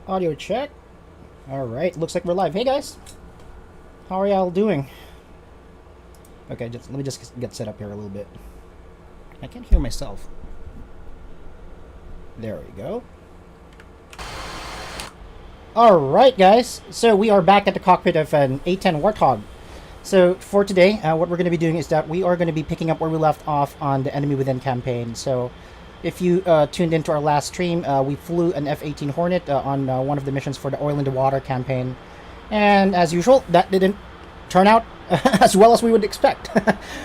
Audio check. Alright, looks like we're live. Hey guys! How are y'all doing? Okay, let me just get set up here a little bit. I can't hear myself. There we go. Alright guys, so we are back at the cockpit of an A10 Warthog. So for today, what we're going to be doing is that we are going to be picking up where we left off on the Enemy Within campaign. So if you tuned into our last stream, we flew an F-18 Hornet on one of the missions for the Oil in the Water campaign. And as usual, that didn't turn out as well as we would expect.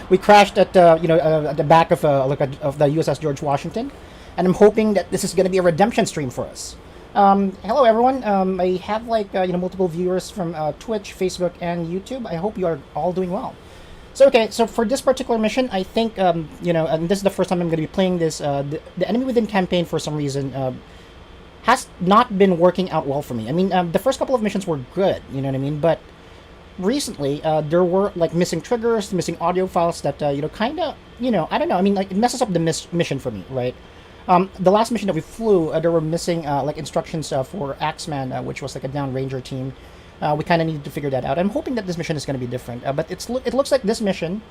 We crashed at at the back of of the USS George Washington, and I'm hoping that this is going to be a redemption stream for us. Hello everyone. I have multiple viewers from Twitch, Facebook, and YouTube. I hope you are all doing well. So so for this particular mission, I think and this is the first time I'm going to be playing this. The Enemy Within campaign, for some reason, has not been working out well for me. I mean, the first couple of missions were good, you know what I mean, but recently there were missing triggers, missing audio files that I don't know. I mean, it messes up the mission for me, right? The last mission that we flew, there were missing instructions for Axeman, which was a down ranger team. We kind of needed to figure that out. I'm hoping that this mission is going to be different, but it looks like this mission,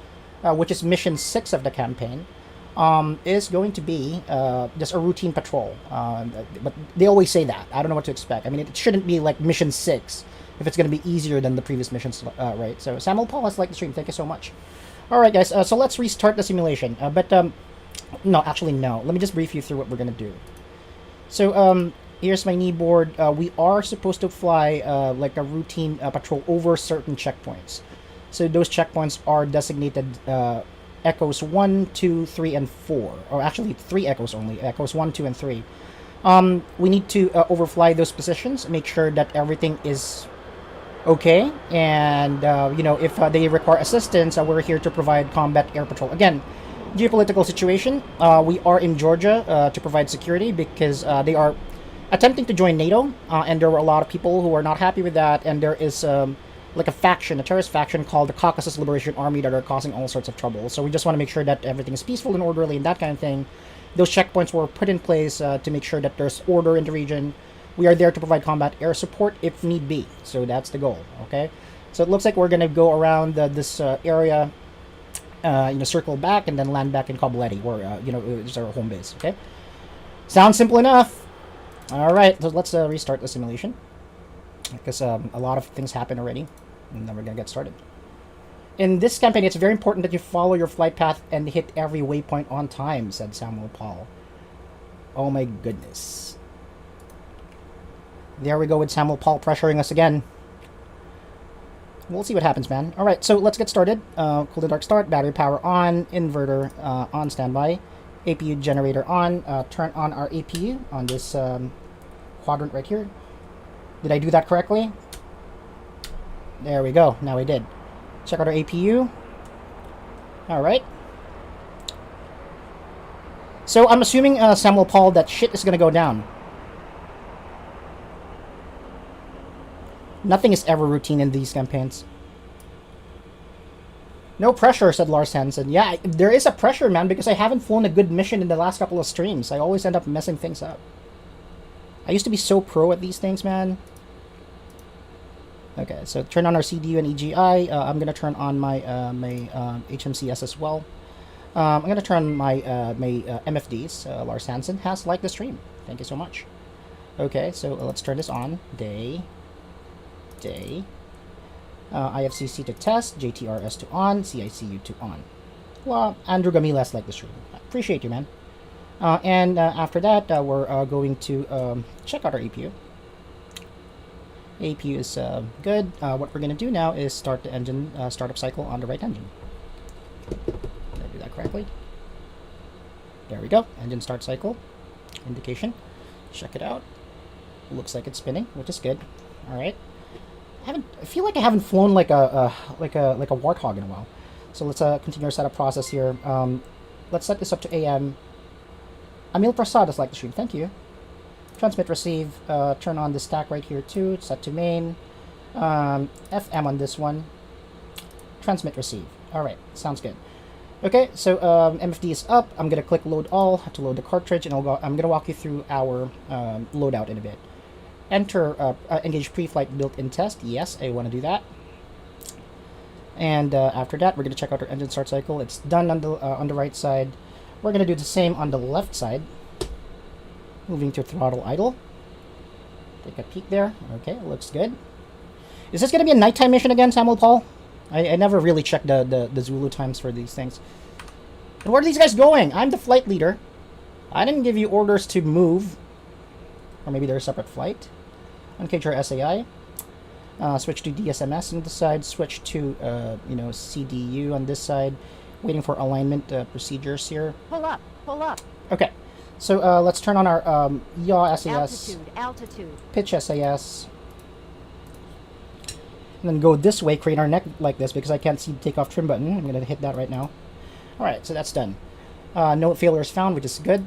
which is mission 6 of the campaign, is going to be just a routine patrol. But they always say that. I don't know what to expect. I mean, it shouldn't be like mission 6 if it's going to be easier than the previous missions, right? So Samuel Paul has liked the stream. Thank you so much. All right, guys. So let's restart the simulation. No, actually, no. Let me just brief you through what we're going to do. So, here's my knee board. We are supposed to fly a routine patrol over certain checkpoints. So those checkpoints are designated Echoes 1, 2, 3, and 4. Or actually, 3 Echoes only. Echoes 1, 2, and 3. We need to overfly those positions, make sure that everything is okay. And, if they require assistance, we're here to provide combat air patrol. Again, geopolitical situation. We are in Georgia to provide security because they are attempting to join NATO, and there were a lot of people who are not happy with that, and there is a terrorist faction called the Caucasus Liberation Army that are causing all sorts of trouble. So we just want to make sure that everything is peaceful and orderly and that kind of thing. Those checkpoints were put in place to make sure that there's order in the region. We are there to provide combat air support if need be. So that's the goal, okay? So it looks like we're going to go around this area, circle back and then land back in Kabuleti, where, it's our home base, okay? Sounds simple enough. All right, so let's restart the simulation because a lot of things happen already, and then we're gonna get started. In this campaign, it's very important that you follow your flight path and hit every waypoint on time, said Samuel Paul. Oh my goodness. There we go with Samuel Paul pressuring us again. We'll see what happens, man. All right, so let's get started. Cool to dark start, battery power on, inverter on standby, APU generator on. Turn on our APU on this quadrant right here. Did I do that correctly? There we go. Now we did. Check out our APU. All right. So I'm assuming, Samuel Paul, that shit is going to go down. Nothing is ever routine in these campaigns. No pressure, said Lars Hansen. Yeah, there is a pressure, man, because I haven't flown a good mission in the last couple of streams. I always end up messing things up. I used to be so pro at these things, man. Okay, so turn on our CDU and EGI. I'm going to turn on my HMCS as well. I'm going to turn on my MFDs. Lars Hansen has liked the stream. Thank you so much. Okay, so let's turn this on. Day. IFCC to test, JTRS to on, CICU to on. Well, Andrew Gamilas like the stream. Appreciate you, man. And after that, we're going to check out our APU. APU is good. What we're going to do now is start the engine startup cycle on the right engine. Did I do that correctly? There we go. Engine start cycle indication. Check it out. Looks like it's spinning, which is good. All right. I feel like I haven't flown like a Warthog in a while. So let's continue our setup process here. Let's set this up to AM. Amil Prasad is like the stream. Thank you. Transmit receive. Turn on the stack right here too. Set to main. FM on this one. Transmit receive. All right, sounds good. Okay, so MFD is up. I'm gonna click load all to load the cartridge, and I'm gonna walk you through our loadout in a bit. Enter engage pre-flight built-in test. Yes, I want to do that. And after that, we're going to check out our engine start cycle. It's done on the right side. We're going to do the same on the left side. Moving to throttle idle. Take a peek there. Okay, looks good. Is this going to be a nighttime mission again, Samuel Paul? I never really checked the Zulu times for these things. And where are these guys going? I'm the flight leader. I didn't give you orders to move. Or maybe they're a separate flight. Uncage our SAI. Switch to DSMS on this side. Switch to, CDU on this side. Waiting for alignment procedures here. Pull up, pull up. Okay. So let's turn on our yaw SAS. Altitude. Pitch SAS. And then go this way, crane our neck like this because I can't see the takeoff trim button. I'm going to hit that right now. Alright, so that's done. No failures found, which is good.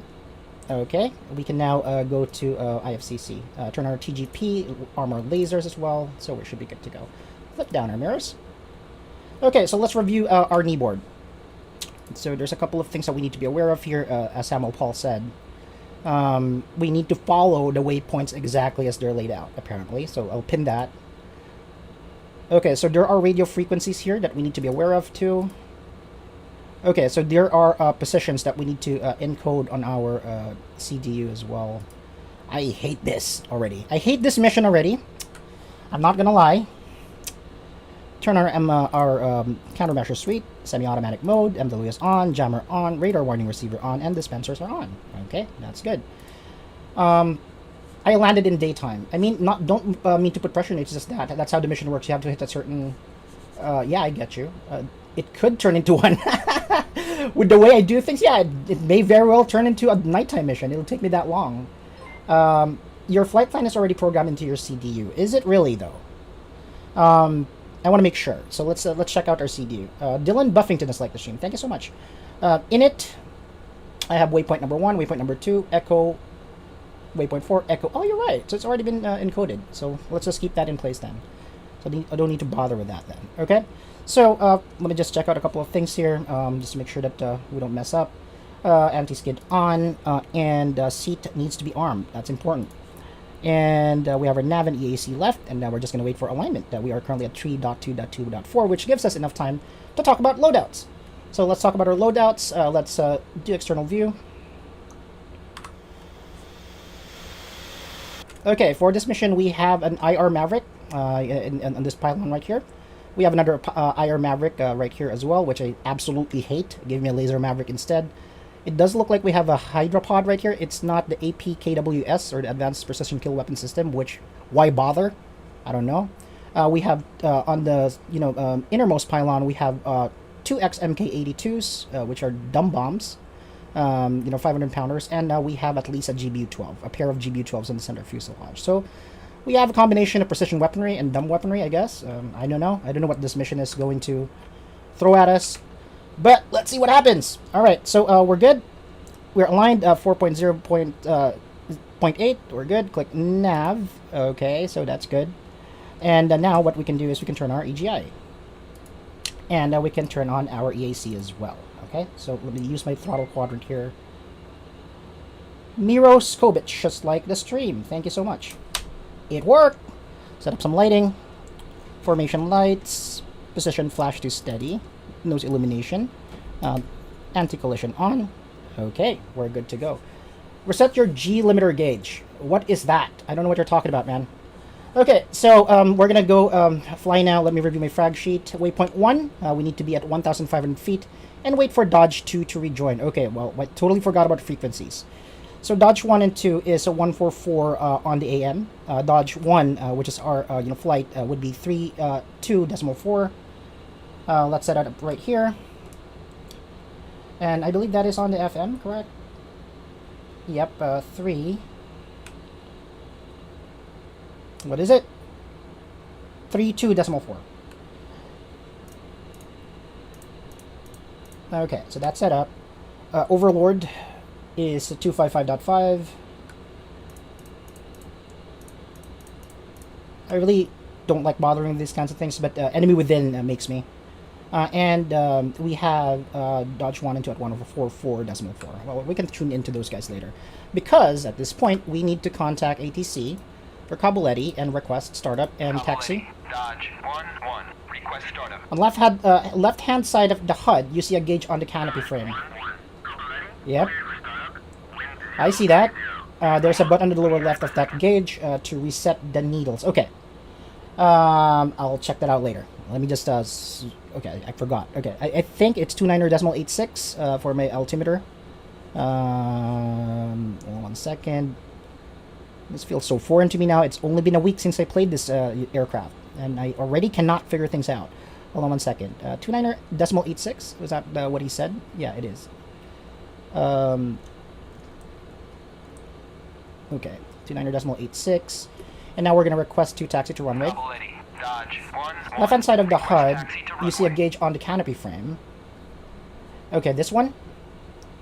Okay, we can now go to IFCC. Turn our TGP, arm our lasers as well, so we should be good to go. Flip down our mirrors. Okay, so let's review our knee board. So there's a couple of things that we need to be aware of here, as Samuel Paul said. We need to follow the waypoints exactly as they're laid out, apparently, so I'll pin that. Okay, so there are radio frequencies here that we need to be aware of too. Okay, so there are positions that we need to encode on our CDU as well. I hate this already. I hate this mission already. I'm not gonna lie. Turn our countermeasure suite, semi-automatic mode, MWS on, jammer on, radar warning receiver on, and dispensers are on. Okay, that's good. I landed in daytime. I mean, don't mean to put pressure on it, it's just that. That's how the mission works. You have to hit a certain... yeah, I get you. It could turn into one. With the way I do things, yeah, it may very well turn into a nighttime mission. It'll take me that long. Your flight plan is already programmed into your CDU. Is it really, though? I want to make sure. So let's check out our CDU. Dylan Buffington is like the stream. Thank you so much. In it, I have waypoint number 1, waypoint number 2, echo... Waypoint 4, echo. Oh, you're right. So it's already been encoded. So let's just keep that in place then. So I don't need to bother with that then. Okay. So let me just check out a couple of things here, just to make sure that we don't mess up. Anti-skid on, and seat needs to be armed. That's important. And we have our nav and EAC left, and now we're just going to wait for alignment. We are currently at 3.2.2.4, which gives us enough time to talk about loadouts. So let's talk about our loadouts. Let's do external view. Okay, for this mission, we have an IR Maverick on this pylon right here. We have another IR Maverick right here as well, which I absolutely hate. Give me a Laser Maverick instead. It does look like we have a Hydropod right here. It's not the APKWS, or the Advanced Precision Kill Weapon System, which, why bother? I don't know. We have, on the, innermost pylon, we have 2X MK82s, which are dumb bombs. 500-pounders, and we have at least a GBU-12, a pair of GBU-12s in the center fuselage. So we have a combination of precision weaponry and dumb weaponry, I guess. I don't know. I don't know what this mission is going to throw at us, but let's see what happens. All right, so we're good. We're aligned 4.0.8. We're good. Click nav. Okay, so that's good. And now what we can do is we can turn our EGI, and we can turn on our EAC as well. Okay, so let me use my throttle quadrant here. Miro Skobich, just like the stream. Thank you so much. It worked. Set up some lighting. Formation lights. Position flash to steady. Nose illumination. Anti-collision on. Okay, we're good to go. Reset your G limiter gauge. What is that? I don't know what you're talking about, man. Okay, so we're gonna go fly now. Let me review my frag sheet. Waypoint 1, we need to be at 1,500 feet and wait for Dodge 2 to rejoin. Okay, well, I totally forgot about frequencies. So Dodge 1 and 2 is a 144 on the AM. Dodge 1, which is our flight, would be 3.2.4. Let's set it up right here. And I believe that is on the FM, correct? Yep, 3. What is it? 3.2.4. Okay, so that's set up. Overlord is 255.5. I really don't like bothering with these kinds of things, but enemy within makes me. And we have Dodge 1 and 2 at 144.4. Well, we can tune into those guys later. Because at this point, we need to contact ATC for Kabuleti and request startup and taxi. Dodge 1-1. Request startup. On left hand side of the HUD, you see a gauge on the canopy frame. Yep. I see that. There's a button on the lower left of that gauge to reset the needles. Okay. I'll check that out later. Let me just, okay, I forgot. Okay, I think it's 29.86 for my altimeter. Hold on 1 second. This feels so foreign to me now. It's only been a week since I played this aircraft, and I already cannot figure things out. Hold on 1 second. 29.86? Was that what he said? Yeah, it is. Okay, 29.86. And now we're going to request to taxi to runway. Left hand side of the HUD, you see a gauge on the canopy frame. Okay, this one.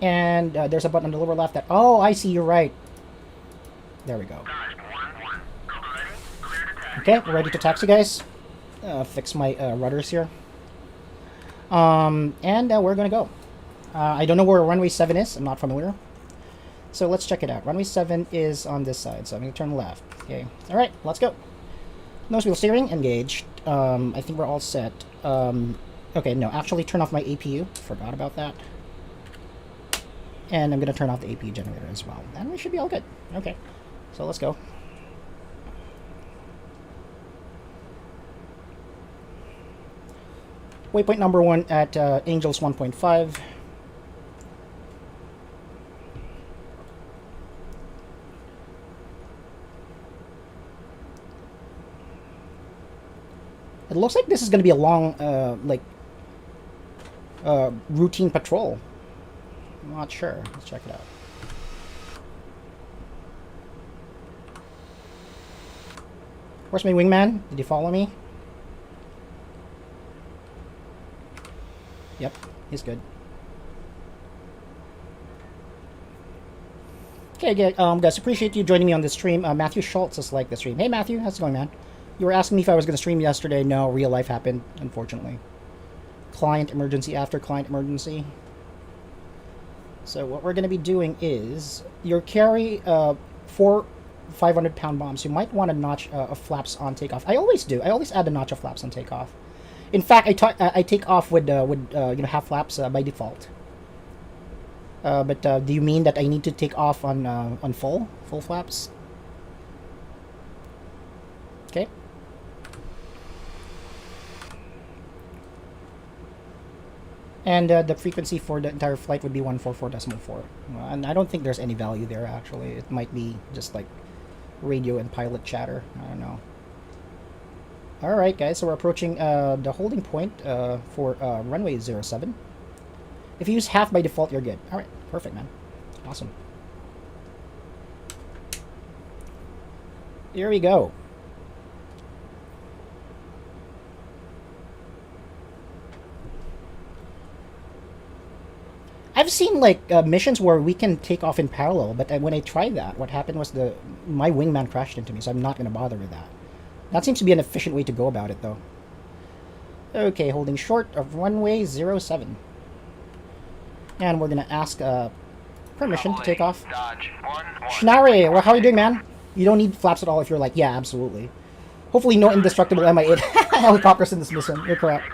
And there's a button on the lower left that... Oh, I see, you're right. There we go. Okay, we're ready to taxi, guys. Fix my rudders here. And we're going to go. I don't know where runway 7 is. I'm not familiar. So let's check it out. Runway 7 is on this side, so I'm going to turn left. Okay. All right, let's go. Nose wheel steering engaged. I think we're all set. Okay, no, actually turn off my APU. Forgot about that. And I'm going to turn off the APU generator as well. And we should be all good. Okay, so let's go. Waypoint number 1 at Angels 1.5. It looks like this is going to be a long, routine patrol. I'm not sure. Let's check it out. Where's my wingman? Did he follow me? Yep, he's good. Okay, guys, appreciate you joining me on this stream. Matthew Schultz is like the stream. Hey, Matthew, how's it going, man? You were asking me if I was going to stream yesterday. No, real life happened, unfortunately. Client emergency after client emergency. So what we're going to be doing is, you carry 4 500-pound bombs. You might want a notch of flaps on takeoff. I always do. I always add a notch of flaps on takeoff. In fact, I take off with half flaps by default. But do you mean that I need to take off on full flaps? Okay. And the frequency for the entire flight would be 144.4. And I don't think there's any value there, actually. It might be just like radio and pilot chatter. I don't know. Alright, guys, so we're approaching the holding point for runway 07. If you use half by default, you're good. Alright, perfect, man. Awesome. Here we go. I've seen like missions where we can take off in parallel, but when I tried that, what happened was my wingman crashed into me, so I'm not going to bother with that. That seems to be an efficient way to go about it, though. Okay, holding short of runway 07. And we're going to ask permission to take off. Shinari, well, how are you doing, man? You don't need flaps at all if you're like, yeah, absolutely. Hopefully no indestructible Mi-8 helicopters in this mission. You're correct.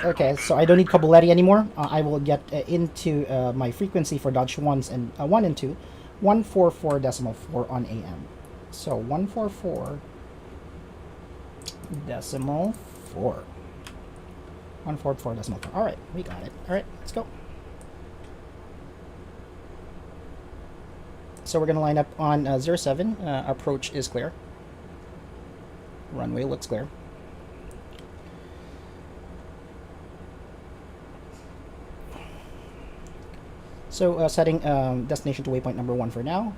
Okay, so I don't need Kabuleti anymore. I will get into my frequency for Dodge 1s and 1 and 2. 144.4 on AM. So 144.4. 144.4. Alright, we got it. Alright, let's go. So we're going to line up on 07. Approach is clear. Runway looks clear. So setting destination to waypoint number 1 for now.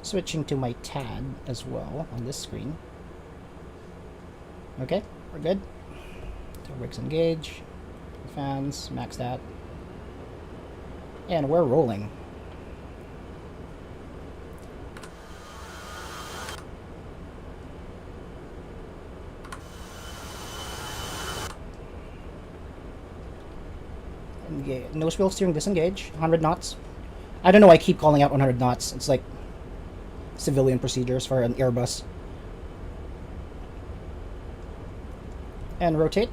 Switching to my TAD as well on this screen. Okay, we're good. So rigs engage, fans, max that. And we're rolling. Nose wheel steering disengage, 100 knots. I don't know why I keep calling out 100 knots. It's like civilian procedures for an Airbus. And rotate.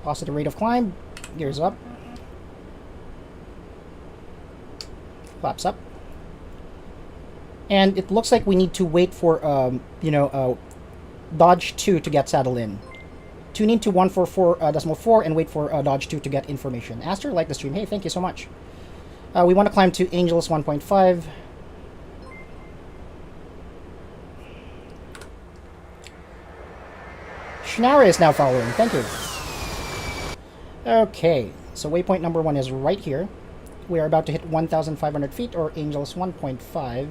Positive rate of climb. Gears up. Flaps up. And it looks like we need to wait for, Dodge 2 to get saddled in. Tune in to 144.4 and wait for Dodge 2 to get information. Aster, like the stream. Hey, thank you so much. We want to climb to Angels 1.5. Schnara is now following. Thank you. Okay, so waypoint number 1 is right here. We are about to hit 1,500 feet, or Angels 1.5.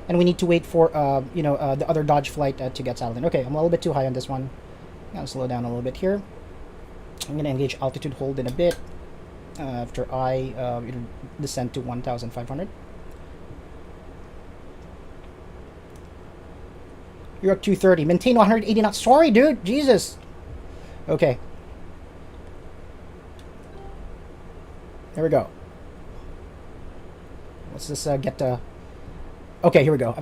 And we need to wait for, the other Dodge flight to get saddled in. Okay, I'm a little bit too high on this one. I'm going to slow down a little bit here. I'm going to engage altitude hold in a bit. After I descend to 1,500. You're at 230. Maintain 180 knots. Sorry, dude. Jesus. Okay. There we go. Let's just get to... Okay, here we go.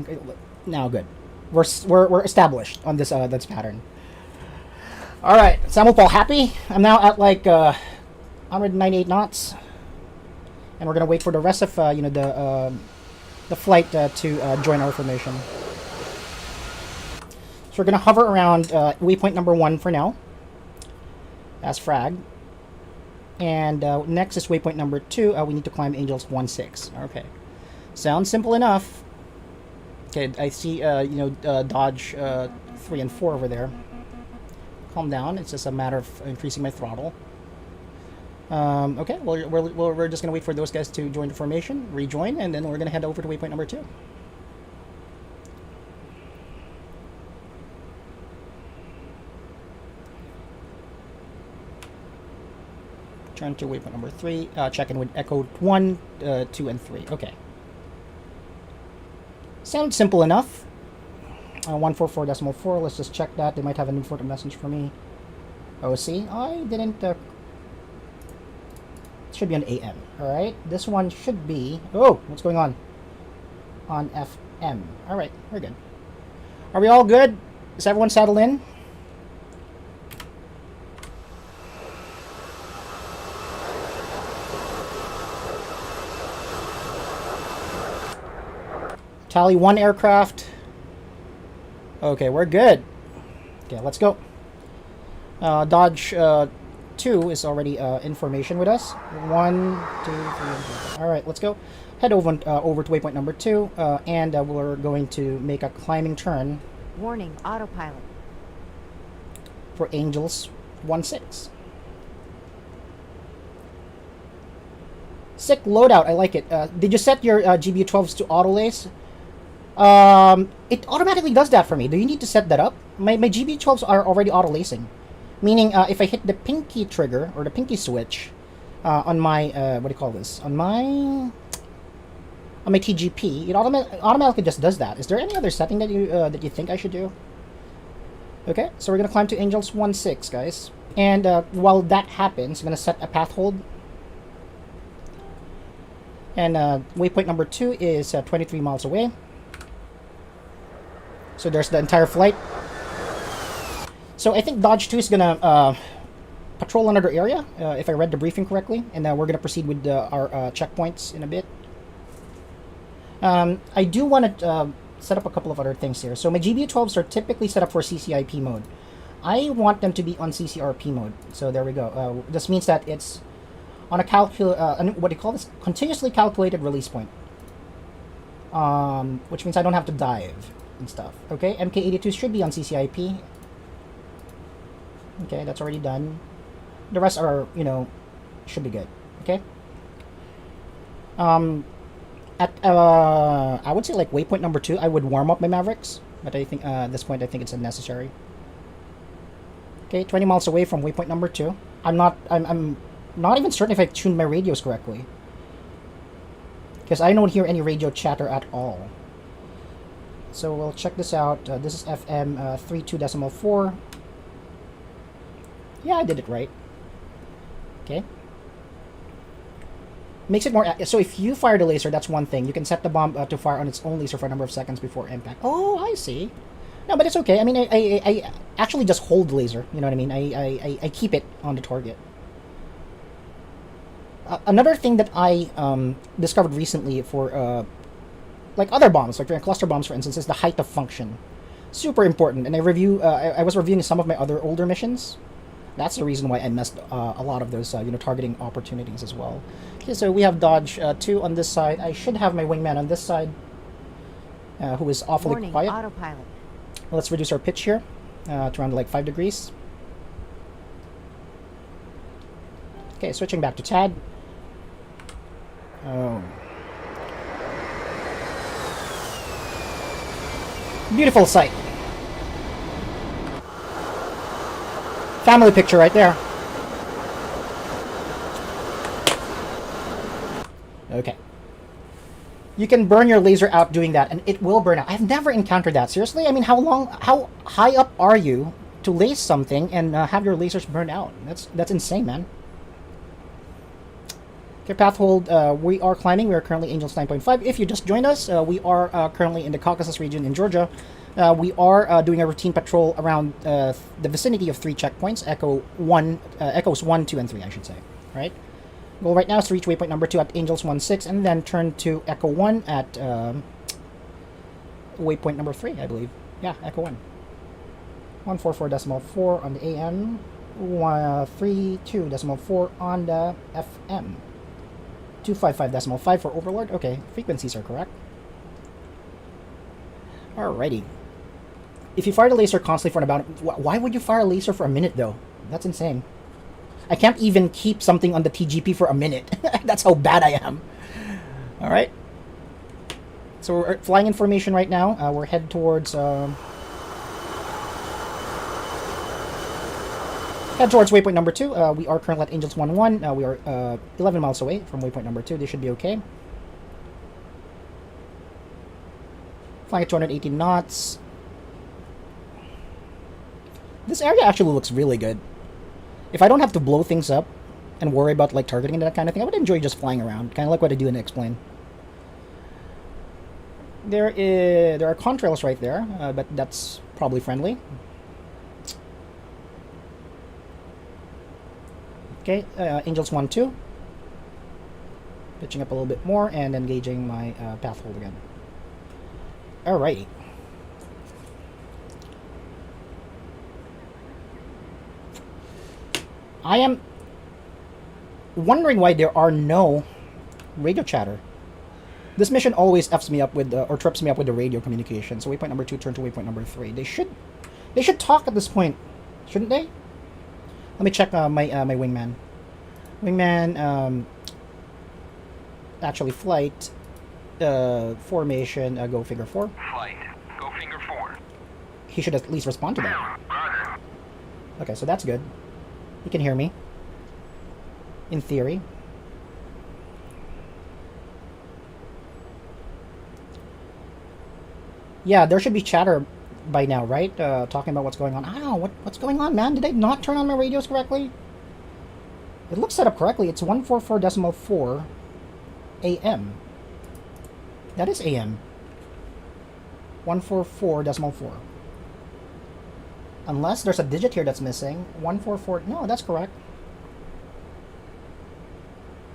Now good. We're established on this this pattern. All right, Samuel Paul, happy? I'm now at like 198 knots, and we're gonna wait for the rest of the flight to join our formation. So we're gonna hover around waypoint number 1 for now. As frag. And next is waypoint number 2. We need to climb Angels 1.6. Okay, sounds simple enough. Okay, I see Dodge 3 and 4 over there. Calm down. It's just a matter of increasing my throttle. Okay, well, we're just gonna wait for those guys to join the formation, rejoin, and then we're gonna head over to waypoint number 2. Turn to waypoint number 3. Check in with Echo 1, 2, and 3. Okay. Sounds simple enough. 144.4. Let's just check that. They might have an important message for me. Oh, see, I didn't. It should be on AM. All right. This one should be. Oh, what's going on? On FM. All right, we're good. Are we all good? Is everyone settled in? Tally 1 aircraft. Okay, we're good. Okay, let's go. Dodge 2 is already information with us. 1, 2, 3, and 4. All right, let's go. Head over to waypoint number 2, and we're going to make a climbing turn. Warning, autopilot. For Angels 1.6. Sick loadout, I like it. Did you set your GBU12s to auto lace? It automatically does that for me. Do you need to set that up? My GB12s are already auto-lacing. Meaning, if I hit the pinky trigger, or the pinky switch, on my, what do you call this? On my TGP, it automatically just does that. Is there any other setting that you think I should do? Okay, so we're gonna climb to Angels 1.6, guys. And, while that happens, I'm gonna set a path hold. And, waypoint number 2 is 23 miles away. So there's the entire flight. So I think Dodge 2 is gonna patrol another area, if I read the briefing correctly, and we're gonna proceed with our checkpoints in a bit. I do want to set up a couple of other things here. So my GBU12s are typically set up for CCIP mode. I want them to be on CCRP mode. So there we go. This means that it's on a what do you call this? Continuously calculated release point. Which means I don't have to dive and stuff. Okay, MK82 should be on CCIP. Okay, that's already done. The rest are, should be good. Okay. At I would say like waypoint number 2, I would warm up my Mavericks, but I think at this point I think it's unnecessary. Okay, 20 miles away from waypoint number 2. I'm not even certain if I tuned my radios correctly, because I don't hear any radio chatter at all. So we'll check this out. This is FM 32.4. Yeah, I did it right. Okay. Makes it more... So if you fire the laser, that's one thing. You can set the bomb to fire on its own laser for a number of seconds before impact. Oh, I see. No, but it's okay. I mean, I actually just hold the laser. You know what I mean? I keep it on the target. Another thing that I discovered recently for like other bombs, like cluster bombs, for instance, is the height of function. Super important. And I was reviewing some of my other older missions. That's the reason why I missed a lot of those, targeting opportunities as well. Okay, so we have Dodge 2 on this side. I should have my wingman on this side, who is awfully Warning, quiet. autopilot. Let's reduce our pitch here to around like 5 degrees. Okay, switching back to TAD. Oh. Beautiful sight. Family picture right there. Okay. You can burn your laser out doing that, and it will burn out. I've never encountered that. Seriously? I mean, how high up are you to lace something and have your lasers burn out? That's insane, man. Okay, path hold. We are climbing. We are currently Angels 9.5. If you just joined us, we are currently in the Caucasus region in Georgia. We are doing a routine patrol around the vicinity of 3 checkpoints. Echoes 1, 2, and 3, I should say. Right? Goal right now is to reach waypoint number 2 at Angels 1-6, and then turn to Echo 1 at waypoint number 3, I believe. Yeah, Echo 1. 144.4 on the AM. 32.4 on the FM. 255.5 for Overlord. Okay, frequencies are correct. Alrighty. If you fire the laser constantly for about... Why would you fire a laser for a minute, though? That's insane. I can't even keep something on the TGP for a minute. That's how bad I am. Alright. So we're flying in formation right now. We're headed towards... Head towards waypoint number 2. We are currently at Angels 1-1. We are 11 miles away from waypoint number 2. They should be okay. Flying at 218 knots. This area actually looks really good. If I don't have to blow things up and worry about like targeting and that kind of thing, I would enjoy just flying around. Kind of like what I do in X-Plane. There are contrails right there, but that's probably friendly. Okay, Angels 1-2. Pitching up a little bit more and engaging my path hold again. Alrighty. I am wondering why there are no radio chatter. This mission always F's me up with or trips me up with the radio communication. So waypoint number 2 turn to waypoint number 3. They should talk at this point, shouldn't they? Let me check my wingman. Wingman, actually flight, formation, go figure 4. Flight, go finger 4. He should at least respond to that. Okay, so that's good. He can hear me. In theory. Yeah, there should be chatter by now, right? Talking about what's going on. I don't know, what's going on, man? Did I not turn on my radios correctly? It looks set up correctly. It's 144.4 AM. That is AM. 144.4. Unless there's a digit here that's missing. 144... No, that's correct.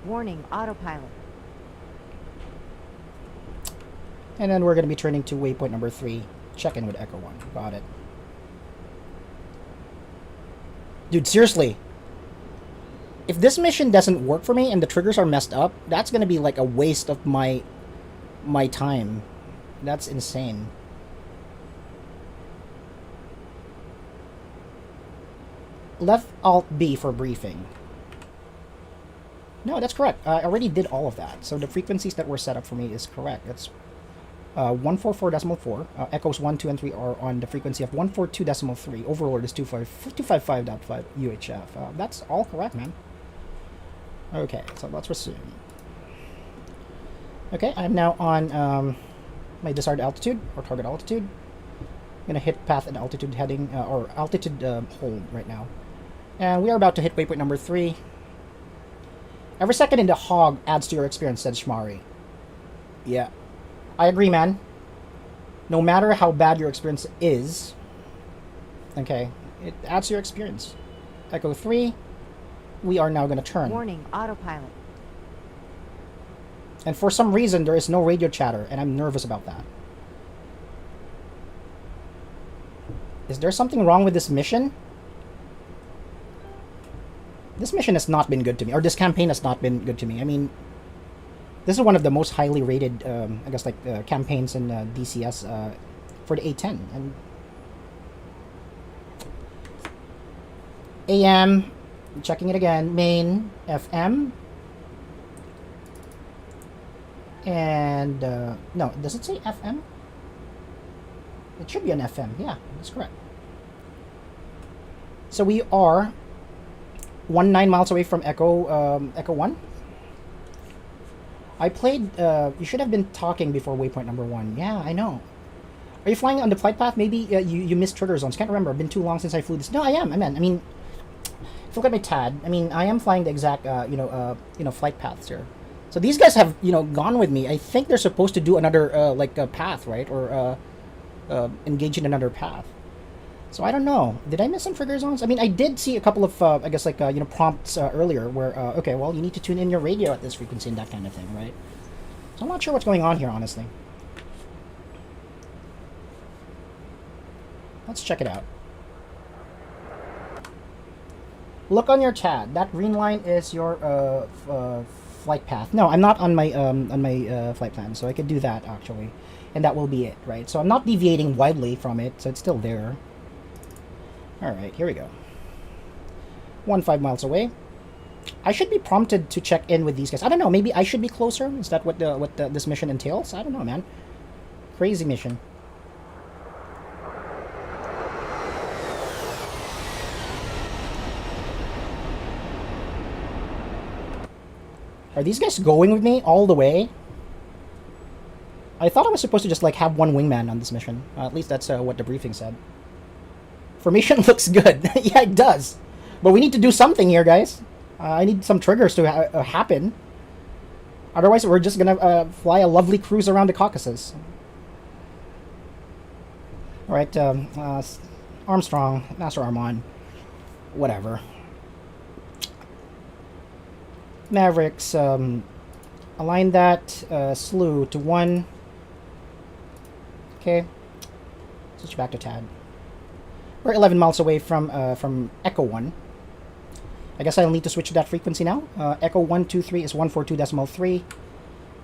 Warning, autopilot. And then we're going to be turning to waypoint number 3. Check in with Echo 1. Got it. Dude, seriously. If this mission doesn't work for me and the triggers are messed up, that's going to be like a waste of my time. That's insane. Left Alt B for briefing. No, that's correct. I already did all of that. So the frequencies that were set up for me is correct. That's 144.4. Echoes 1, 2, and 3 are on the frequency of 142.3. Overlord is 255.5 UHF. That's all correct, man. Okay, so let's resume. Okay, I'm now on my desired altitude, or target altitude. I'm going to hit path and altitude heading, or altitude hold right now. And we are about to hit waypoint number 3. Every second in the hog adds to your experience, said Shmari. Yeah. I agree, man. No matter how bad your experience is, okay, it adds to your experience. Echo 3, we are now going to turn. Warning, autopilot. And for some reason, there is no radio chatter, and I'm nervous about that. Is there something wrong with this mission? This mission has not been good to me, or this campaign has not been good to me. I mean, this is one of the most highly rated, I guess, like campaigns in DCS for the A10. And AM, checking it again, main, FM, and no, does it say FM? It should be an FM. Yeah, that's correct. So we are 19 miles away from Echo 1. I played, you should have been talking before waypoint number 1. Yeah, I know. Are you flying on the flight path? Maybe you missed trigger zones. Can't remember. Been too long since I flew this. No, I am. I mean, if you look at my TAD, I mean, I am flying the exact, flight paths here. So these guys have, gone with me. I think they're supposed to do another, path, right? Or engage in another path. So I don't know. Did I miss some trigger zones? I mean, I did see a couple of, I guess, prompts earlier where, okay, well, you need to tune in your radio at this frequency and that kind of thing, right? So I'm not sure what's going on here, honestly. Let's check it out. Look on your TAD. That green line is your flight path. No, I'm not on my flight plan, so I could do that actually, and that will be it, right? So I'm not deviating widely from it, so it's still there. All right, here we go. 5 miles away. I should be prompted to check in with these guys. I don't know. Maybe I should be closer. Is that what this mission entails? I don't know, man. Crazy mission. Are these guys going with me all the way? I thought I was supposed to just like have one wingman on this mission. At least that's what the briefing said. Formation looks good. Yeah, it does. But we need to do something here, guys. I need some triggers to happen. Otherwise, we're just gonna fly a lovely cruise around the Caucasus. All right, Armstrong, Master Armand, whatever. Mavericks, align that slew to 1. Okay, switch back to TAD. We're 11 miles away from Echo 1. I guess I'll need to switch to that frequency now. Echo 123 is 142.3,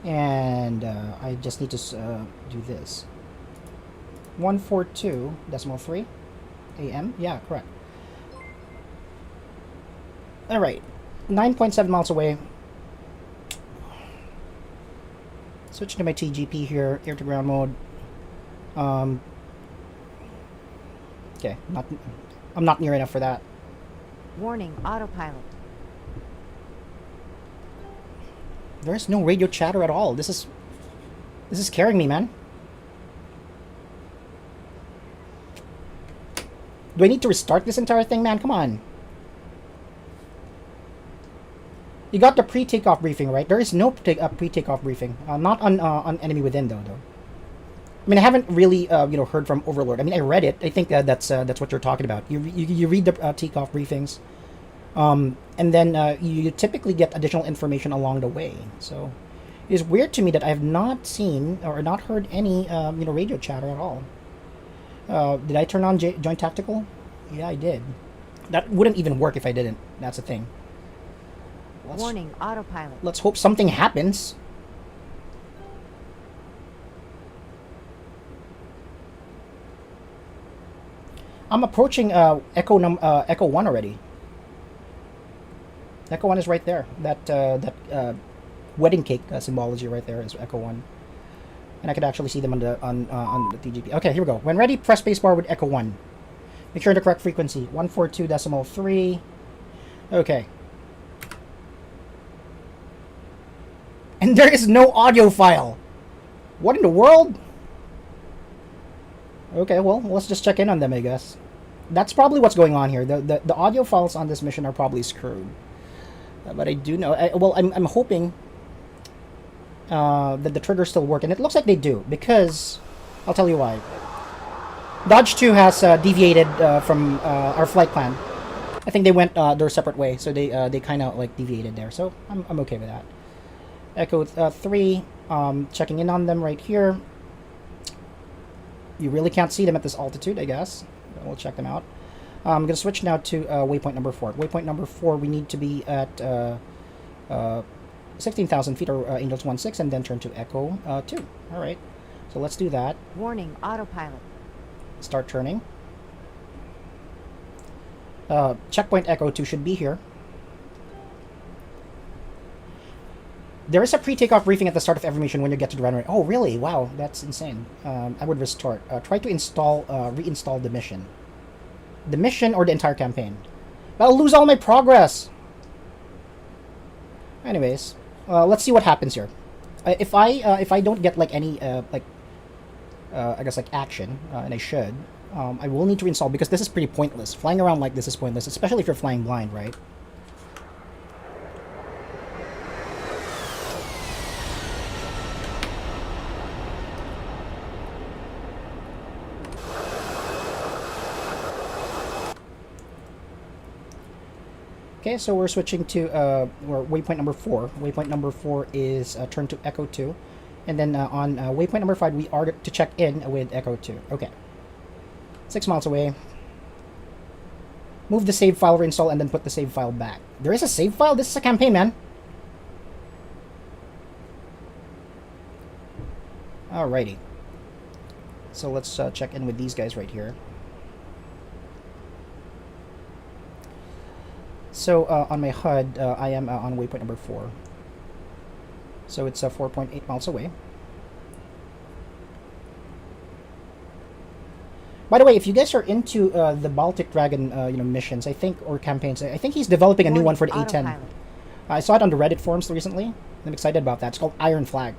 and I just need to do this. 142.3 AM. Yeah, correct. All right. 9.7 miles away. Switch to my TGP here, air to ground mode. Okay, I'm not near enough for that. Warning, autopilot. There's no radio chatter at all. This is scaring me, man. Do I need to restart this entire thing, man? Come on. You got the pre-takeoff briefing, right? There is no pre-takeoff briefing. Not on Enemy Within, though. I mean, I haven't really, heard from Overlord. I mean, I read it. I think that's what you're talking about. You read the takeoff briefings, and then you typically get additional information along the way. So it's weird to me that I have not seen or not heard any, radio chatter at all. Did I turn on Joint Tactical? Yeah, I did. That wouldn't even work if I didn't. That's the thing. Warning, autopilot. Let's hope something happens. I'm approaching Echo 1 already. Echo 1 is right there. That wedding cake symbology right there is Echo 1. And I could actually see them on the TGP. Okay, here we go. When ready, press spacebar with Echo 1. Make sure the correct frequency, 142.3. Okay. And there is no audio file. What in the world? Okay, well, let's just check in on them, I guess. That's probably what's going on here. The audio files on this mission are probably screwed. But I do know. Well, I'm hoping that the triggers still work, and it looks like they do because I'll tell you why. Dodge 2 has deviated from our flight plan. I think they went their separate way, so they kind of like deviated there. So I'm okay with that. Echo 3, checking in on them right here. You really can't see them at this altitude, I guess. We'll check them out. I'm going to switch now to waypoint number 4. Waypoint number 4, we need to be at 16,000 feet, or Angels 1-6, and then turn to Echo 2. Alright, so let's do that. Warning, autopilot. Start turning. Checkpoint Echo 2 should be here. There is a pre-takeoff briefing at the start of every mission when you get to the runway. Oh, really? Wow, that's insane. I would restart. Try to reinstall the mission. The mission or the entire campaign. But I'll lose all my progress. Anyways, let's see what happens here. If I don't get like any I guess like action, and I should, I will need to reinstall because this is pretty pointless. Flying around like this is pointless, especially if you're flying blind, right? Okay, so we're switching to waypoint number 4. Waypoint number 4 is turn to Echo 2. And then on waypoint number 5, we are to check in with Echo 2. Okay. 6 miles away. Move the save file, reinstall, and then put the save file back. There is a save file? This is a campaign, man. Alrighty. So let's check in with these guys right here. So on my HUD, I am on waypoint number 4. So it's 4.8 miles away. By the way, if you guys are into the Baltic Dragon, missions, I think, or campaigns, I think he's developing a new one for the A10. Autopilot. I saw it on the Reddit forums recently. I'm excited about that. It's called Iron Flag.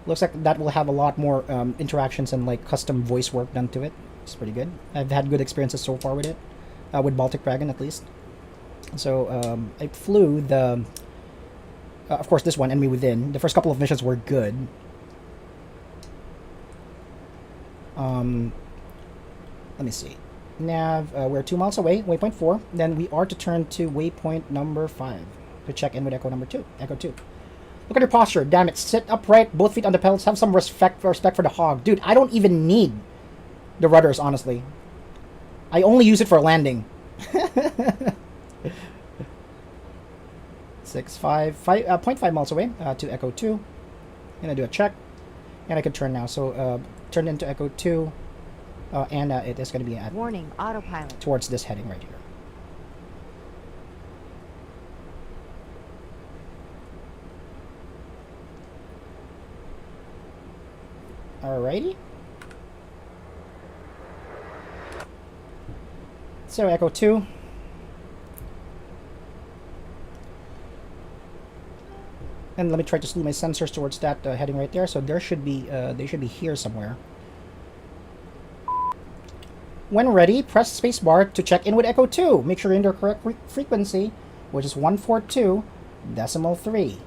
Looks like that will have a lot more interactions and like custom voice work done to it. It's pretty good. I've had good experiences so far with it. With Baltic Dragon, at least. So, I flew the... of course, this one, Enemy Within. The first couple of missions were good. Let me see. Nav, we're 2 miles away, waypoint 4. Then we are to turn to waypoint number 5 to check in with Echo number 2. Echo 2. Look at your posture. Damn it. Sit upright, both feet on the pedals. Have some respect for the hog. Dude, I don't even need the rudders, honestly. I only use it for landing. 0.5 miles away to Echo 2. Gonna do a check. And I can turn now. So, turn into Echo 2. And it is going to be at... Warning, autopilot. Towards this heading right here. Alrighty. So Echo 2. And let me try to slew my sensors towards that heading right there. So there should be they should be here somewhere. When ready, press spacebar to check in with Echo 2. Make sure you're in the correct frequency, which is 142.3.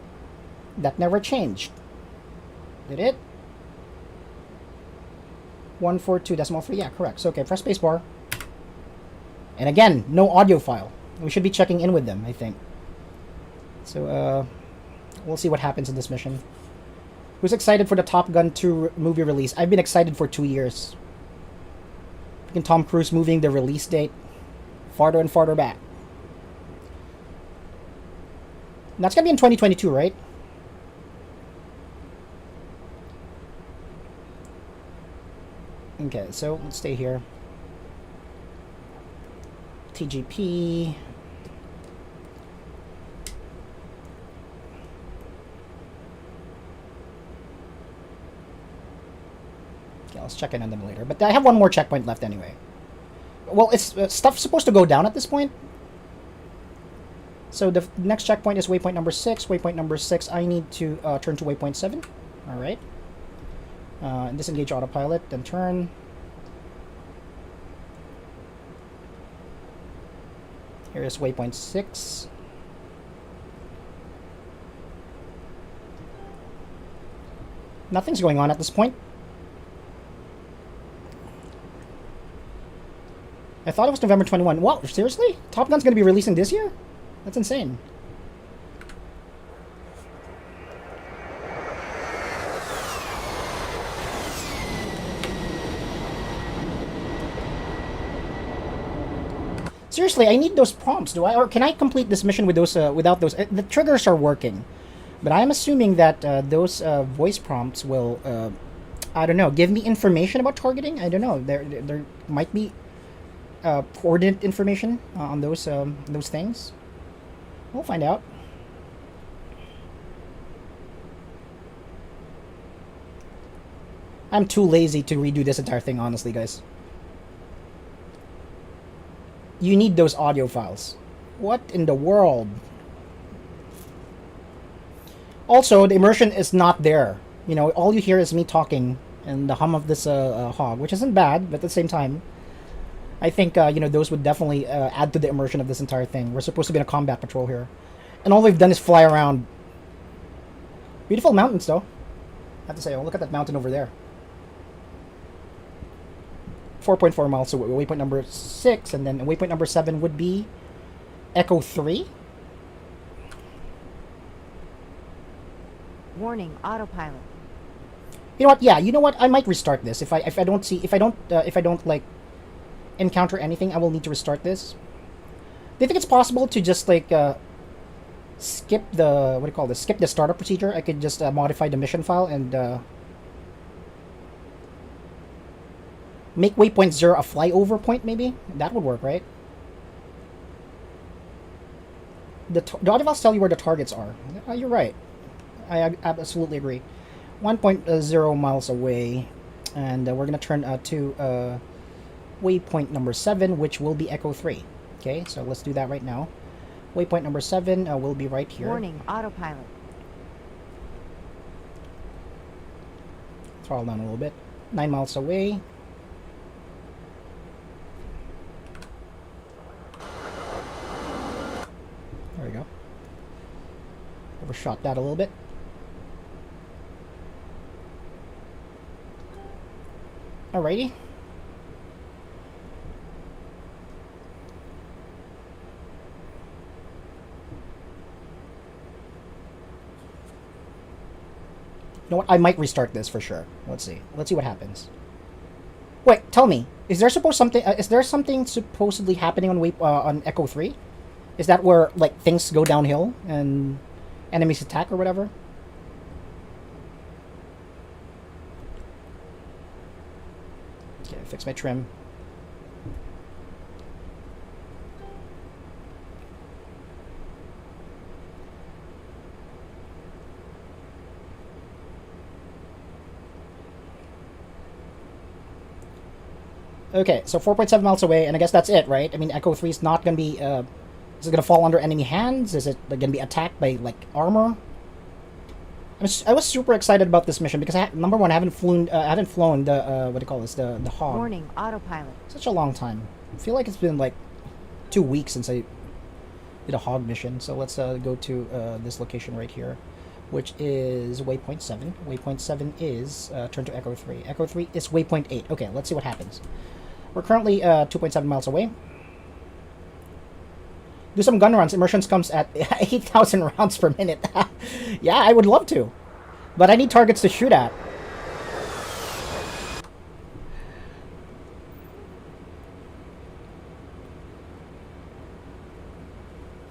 That never changed. Did it? 142.3. Yeah, correct. So okay, press spacebar. And again, no audio file. We should be checking in with them, I think. So, we'll see what happens in this mission. Who's excited for the Top Gun 2 movie release? I've been excited for 2 years. Freaking Tom Cruise moving the release date farther and farther back. And that's gonna be in 2022, right? Okay, so let's stay here. TGP. Okay, let's check in on them later. But I have one more checkpoint left anyway. Well, it's stuff supposed to go down at this point. So the next checkpoint is waypoint number 6. Waypoint number 6, I need to turn to waypoint 7. Alright. Disengage autopilot, then turn. Here is waypoint 6. Nothing's going on at this point. I thought it was November 21. What? Seriously? Top Gun's going to be releasing this year? That's insane. Seriously, I need those prompts. Do I, or can I complete this mission with those without those? The triggers are working, but I'm assuming that those voice prompts will, I don't know, give me information about targeting. I don't know. There might be coordinate information on those things. We'll find out. I'm too lazy to redo this entire thing, honestly, guys. You need those audio files. What in the world? Also, the immersion is not there. You know, all you hear is me talking and the hum of this hog, which isn't bad, but at the same time, I think, you know, those would definitely add to the immersion of this entire thing. We're supposed to be in a combat patrol here. And all we've done is fly around. Beautiful mountains, though. I have to say, oh, look at that mountain over there. 4.4 miles away, waypoint number 6, and then waypoint number 7 would be Echo 3. Warning, autopilot. You know what? Yeah, you know what? I might restart this if I don't like encounter anything. I will need to restart this. Do you think it's possible to just like skip the what do you call this? Skip the startup procedure? I could just modify the mission file and make waypoint 0 a flyover point, maybe? That would work, right? The audio files tell you where the targets are. You're right. I absolutely agree. 1.0 miles away. And we're going to turn to waypoint number 7, which will be Echo 3. Okay, so let's do that right now. Waypoint number 7 will be right here. Warning, autopilot. Throttle down a little bit. 9 miles away. There we go. Overshot that a little bit. Alrighty. You know what? I might restart this for sure. Let's see. Let's see what happens. Wait, tell me. Is there something supposedly happening on Echo 3? Is that where like things go downhill and enemies attack or whatever? Okay, fix my trim. Okay, so 4.7 miles away, and I guess that's it, right? I mean, Echo 3 is not going to be, is it going to fall under enemy hands? Is it going to be attacked by, like, armor? I was super excited about this mission because, number one, I haven't flown the, what do you call this, the hog. Warning, autopilot. Such a long time. I feel like it's been, like, 2 weeks since I did a hog mission. So let's go to this location right here, which is waypoint 7. Waypoint 7 is, turn to Echo 3. Echo 3 is waypoint 8. Okay, let's see what happens. We're currently 2.7 miles away. Do some gun runs. Immersions comes at 8,000 rounds per minute. Yeah, I would love to. But I need targets to shoot at.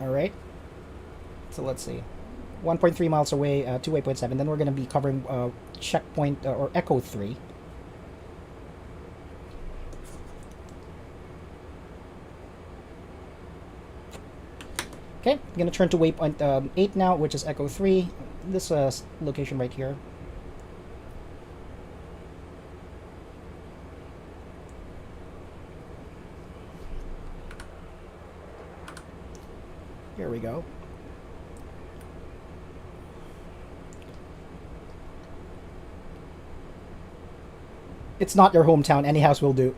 Alright. So let's see. 1.3 miles away to waypoint 7. Then we're going to be covering checkpoint or Echo 3. Okay, I'm going to turn to waypoint 8 now, which is Echo 3. This location right here. Here we go. It's not your hometown. Any house will do.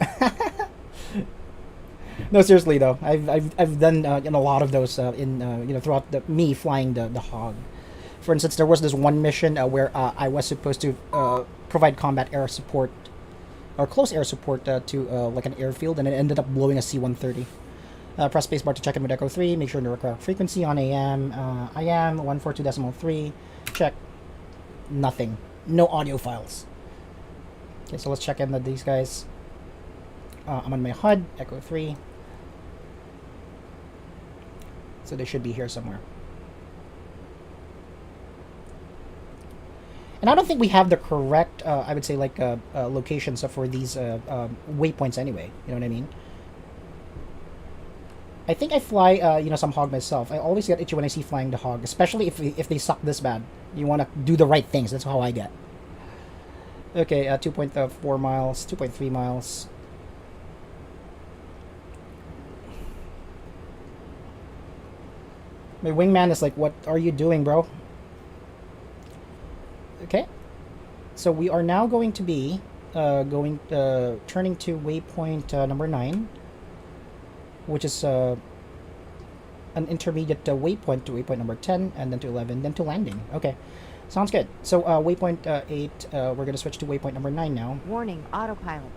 No, seriously though, I've done a lot of those throughout me flying the hog. For instance, there was this one mission where I was supposed to provide combat air support or close air support to like an airfield, and it ended up blowing a C-130. Press spacebar to check in with Echo 3. Make sure the correct frequency on AM. I am 142.3. Check. Nothing. No audio files. Okay, so let's check in with these guys. I'm on my HUD. Echo 3. So they should be here somewhere. And I don't think we have the correct, I would say, like, locations for these waypoints anyway. You know what I mean? I think I fly, some hog myself. I always get itchy when I see flying the hog, especially if they suck this bad. You want to do the right things. That's how I get. Okay, 2.4 miles, 2.3 miles. My wingman is like, what are you doing, bro? Okay. So we are now going to be turning to waypoint number 9. Which is an intermediate waypoint to waypoint number 10, and then to 11, then to landing. Okay, sounds good. So waypoint 8, we're going to switch to waypoint number 9 now. Warning, autopilot.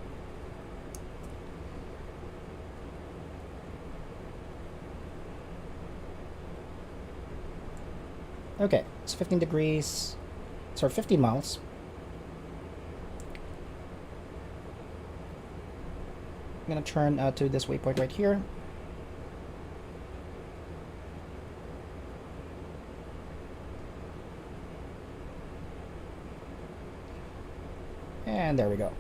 Okay, it's 15 degrees, sorry, 15 miles. I'm going to turn to this waypoint right here. And there we go.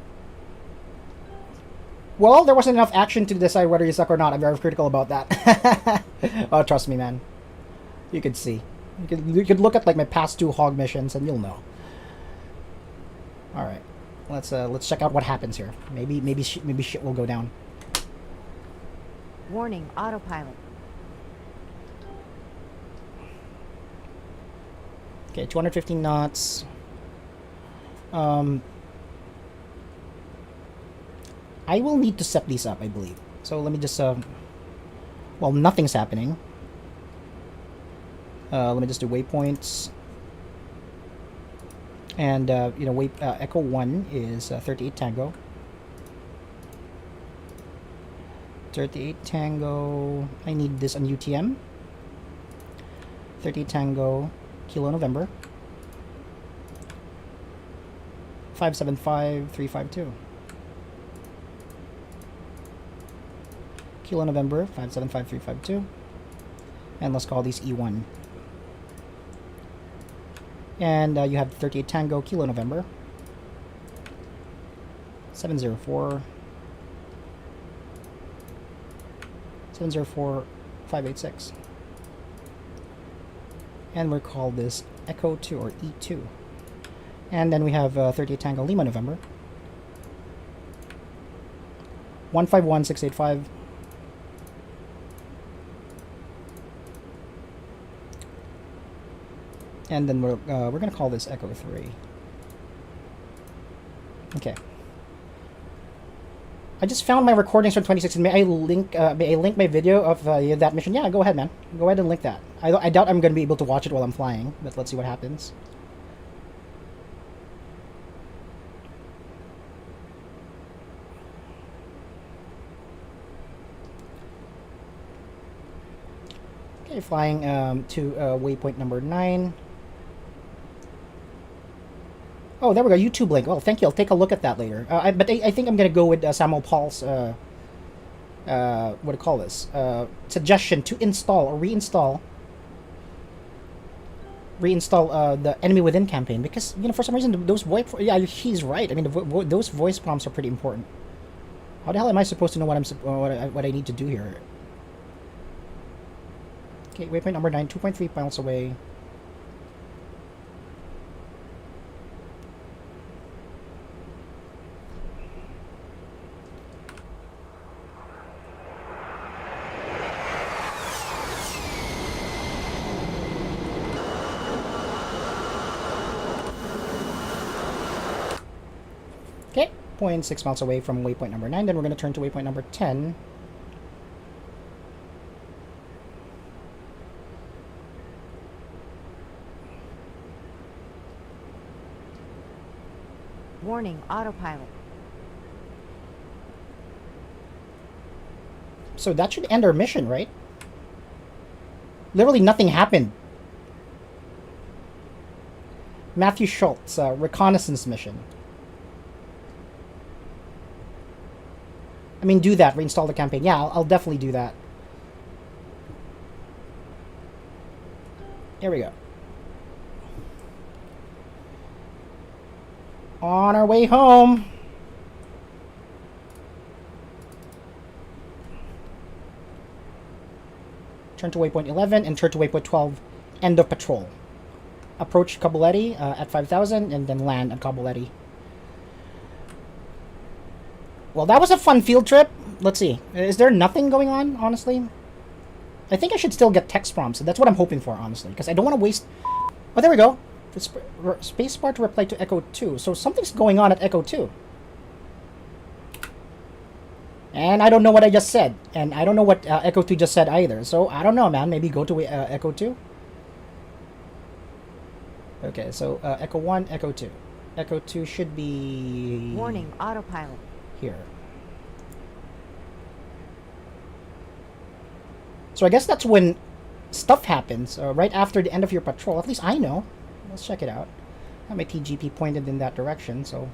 Well, there wasn't enough action to decide whether you suck or not. I'm very critical about that. Oh, trust me, man. You could see. You could look at like my past 2 hog missions, and you'll know. All right, let's check out what happens here. Maybe shit will go down. Warning, autopilot. Okay, 215 knots. I will need to set these up, I believe. So let me just, well, nothing's happening. Let me just do waypoints. And, Echo 1 is 38 Tango. 38 Tango. I need this on UTM. 38 Tango, Kilo November. 575352. Kilo November 575352, and let's call these E1. And you have 38 Tango Kilo November 704 586, and we'll call this Echo 2 or E2. And then we have 38 Tango Lima November 151685. And then we're gonna call this Echo 3. Okay. I just found my recordings from 2016. May I link my video of that mission? Yeah, go ahead, man. Go ahead and link that. I doubt I'm gonna be able to watch it while I'm flying, but let's see what happens. Okay, flying to waypoint number 9. Oh, there we go. YouTube link. Oh, thank you. I'll take a look at that later. But I think I'm gonna go with Samuel Paul's what do you call this? Suggestion to install or reinstall the Enemy Within campaign, because for some reason those voice, yeah, he's right. I mean those voice prompts are pretty important. How the hell am I supposed to know what I need to do here? Okay, waypoint number 9, 2.3 miles away. Okay, 0.6 miles away from waypoint number 9. Then we're going to turn to waypoint number 10. Warning, autopilot. So that should end our mission, right? Literally nothing happened. Matthew Schultz, reconnaissance mission. I mean, do that. Reinstall the campaign. Yeah, I'll definitely do that. Here we go. On our way home. Turn to waypoint 11 and turn to waypoint 12. End of patrol. Approach Cabaletti at 5,000 and then land at Cabaletti. Well, that was a fun field trip. Let's see. Is there nothing going on, honestly? I think I should still get text prompts. That's what I'm hoping for, honestly. Because I don't want to waste... Oh, there we go. Spacebar to reply to Echo 2. So something's going on at Echo 2. And I don't know what I just said. And I don't know what Echo 2 just said either. So I don't know, man. Maybe go to Echo 2. Okay, so Echo 1, Echo 2. Echo 2 should be... Warning, autopilot. Here. So I guess that's when stuff happens, right after the end of your patrol. At least I know. Let's check it out. I have my TGP pointed in that direction, so...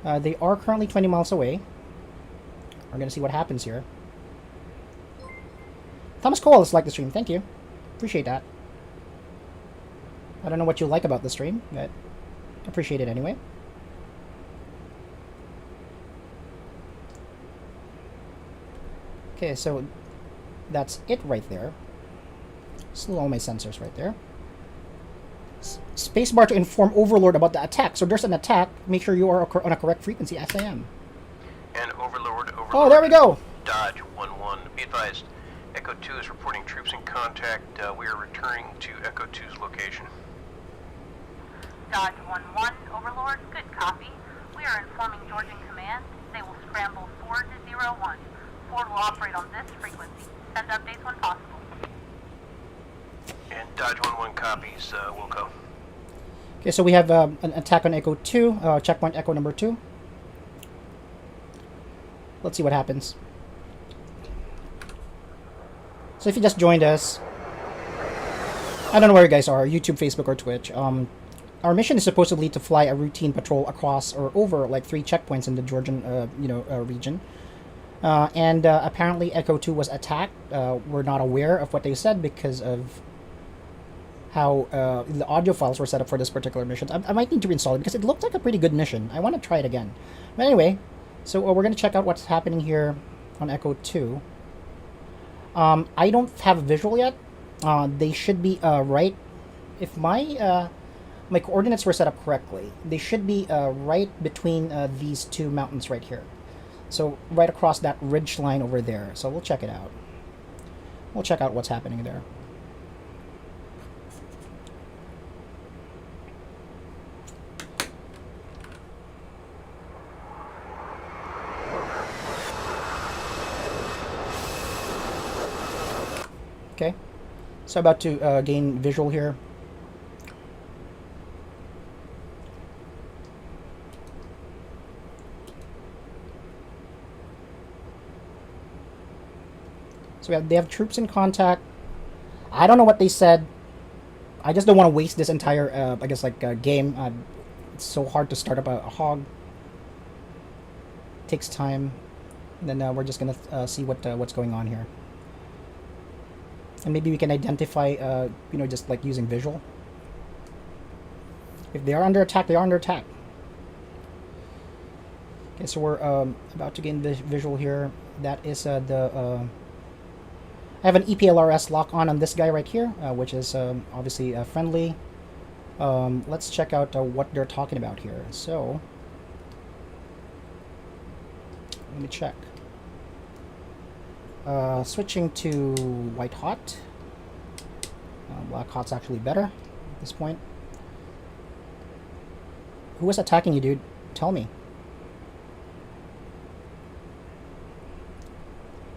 they are currently 20 miles away. We're gonna see what happens here. Thomas Cole has liked the stream. Thank you. Appreciate that. I don't know what you like about the stream, but appreciate it anyway. Okay, so that's it right there. Slew all my sensors right there. Spacebar to inform Overlord about the attack. So there's an attack. Make sure you are on a correct frequency, as I am. And Overlord. Oh, there we go. Dodge 1-1. Be advised, Echo 2 is reporting troops in contact. We are returning to Echo 2's location. Dodge 1-1, Overlord, good copy. We are informing Georgian Command. They will scramble Ford 01. Ford will operate on this frequency. Send updates when possible. And Dodge 1-1 copies, Wilco. Okay, so we have an attack on Echo 2, checkpoint Echo number 2. Let's see what happens. So if you just joined us, I don't know where you guys are, YouTube, Facebook, or Twitch. Our mission is supposedly to fly a routine patrol across or over like 3 checkpoints in the Georgian, region. And apparently Echo 2 was attacked. We're not aware of what they said because of how the audio files were set up for this particular mission. I might need to reinstall it because it looked like a pretty good mission. I want to try it again. But anyway, so we're going to check out what's happening here on Echo 2. I don't have a visual yet. They should be right. If my coordinates were set up correctly, they should be right between these 2 mountains right here. So right across that ridge line over there. So we'll check it out. We'll check out what's happening there. Okay, so about to gain visual here. So they have troops in contact. I don't know what they said. I just don't want to waste this entire, I guess, game. It's so hard to start up a hog. It takes time. And then we're just gonna see what's going on here. And maybe we can identify, just like using visual. If they are under attack, they are under attack. Okay, so we're about to gain the visual here. That is I have an EPLRS lock on this guy right here, which is obviously friendly. Let's check out what they're talking about here. So, let me check. Switching to white hot. Black hot's actually better at this point. Who was attacking you, dude? Tell me.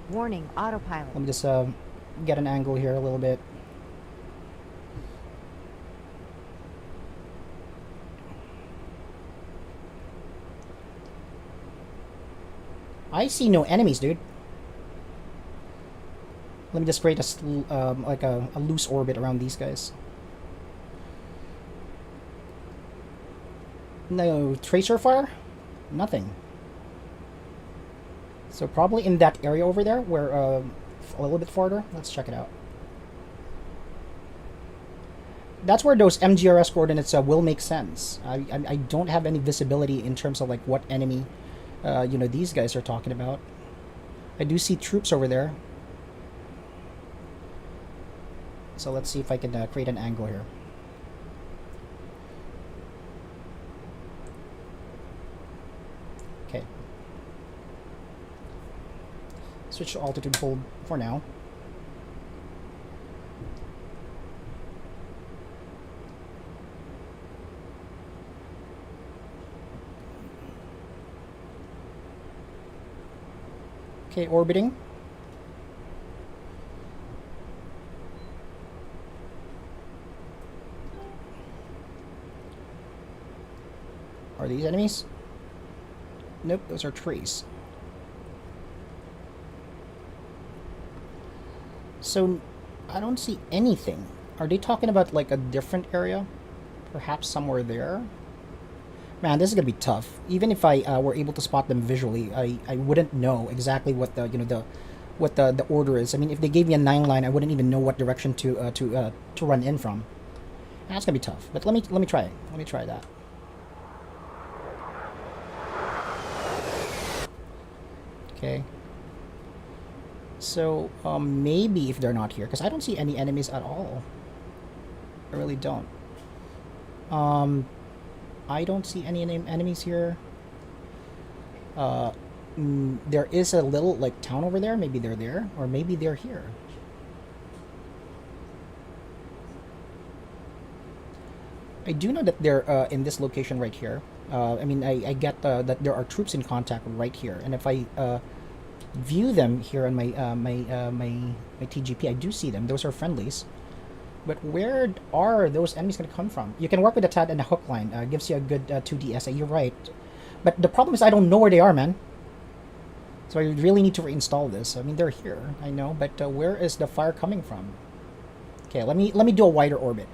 Warning, autopilot. Let me just get an angle here a little bit. I see no enemies, dude. Let me just create like a loose orbit around these guys. No tracer fire? Nothing. So probably in that area over there, where a little bit farther. Let's check it out. That's where those MGRS coordinates will make sense. I don't have any visibility in terms of like what enemy, these guys are talking about. I do see troops over there. So let's see if I can create an angle here. Okay. Switch to altitude hold for now. Okay, orbiting. Are these enemies? Nope, those are trees. So, I don't see anything. Are they talking about like a different area? Perhaps somewhere there? Man, this is gonna be tough. Even if I were able to spot them visually, I wouldn't know exactly what the order is. I mean, if they gave me a 9-line, I wouldn't even know what direction to run in from. That's gonna be tough. But let me try it. Let me try that. Okay. So maybe if they're not here, because I don't see any enemies at all. I really don't. I don't see any enemies here. There is a little like town over there. Maybe they're there, or maybe they're here. I do know that they're in this location right here. I mean, I get that there are troops in contact right here, and if I view them here on my my TGP, I do see them. Those are friendlies. But where are those enemies going to come from? You can work with a TAD and a hook line. Gives you a good 2D essay. You're right. But the problem is I don't know where they are, man. So I really need to reinstall this. I mean, they're here, I know, but where is the fire coming from? Okay, let me do a wider orbit.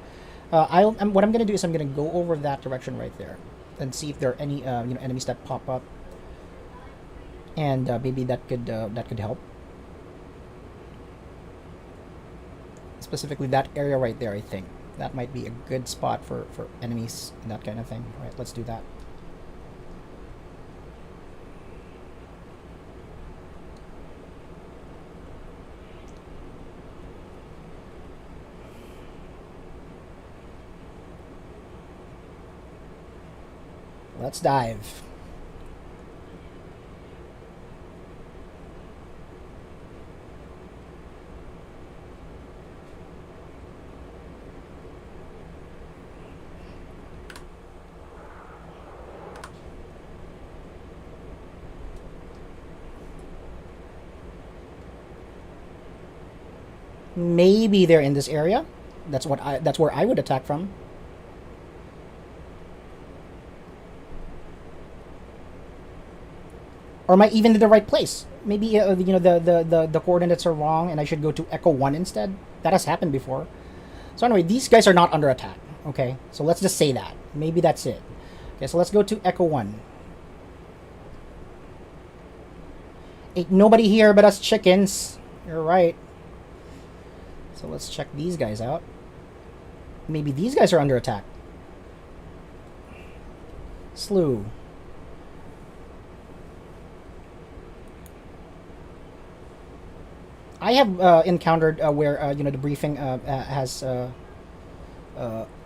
What I'm going to do is I'm going to go over that direction right there and see if there are any enemies that pop up, and maybe that could help. Specifically that area right there, I think that might be a good spot for enemies and that kind of thing. All right, let's do that. Let's dive. Maybe they're in this area. That's where I would attack from. Or am I even in the right place? Maybe the coordinates are wrong and I should go to Echo 1 instead. That has happened before. So anyway, these guys are not under attack. Okay, so let's just say that. Maybe that's it. Okay, so let's go to Echo 1. Ain't nobody here but us chickens. You're right. So let's check these guys out. Maybe these guys are under attack. Slew. I have encountered where the briefing has or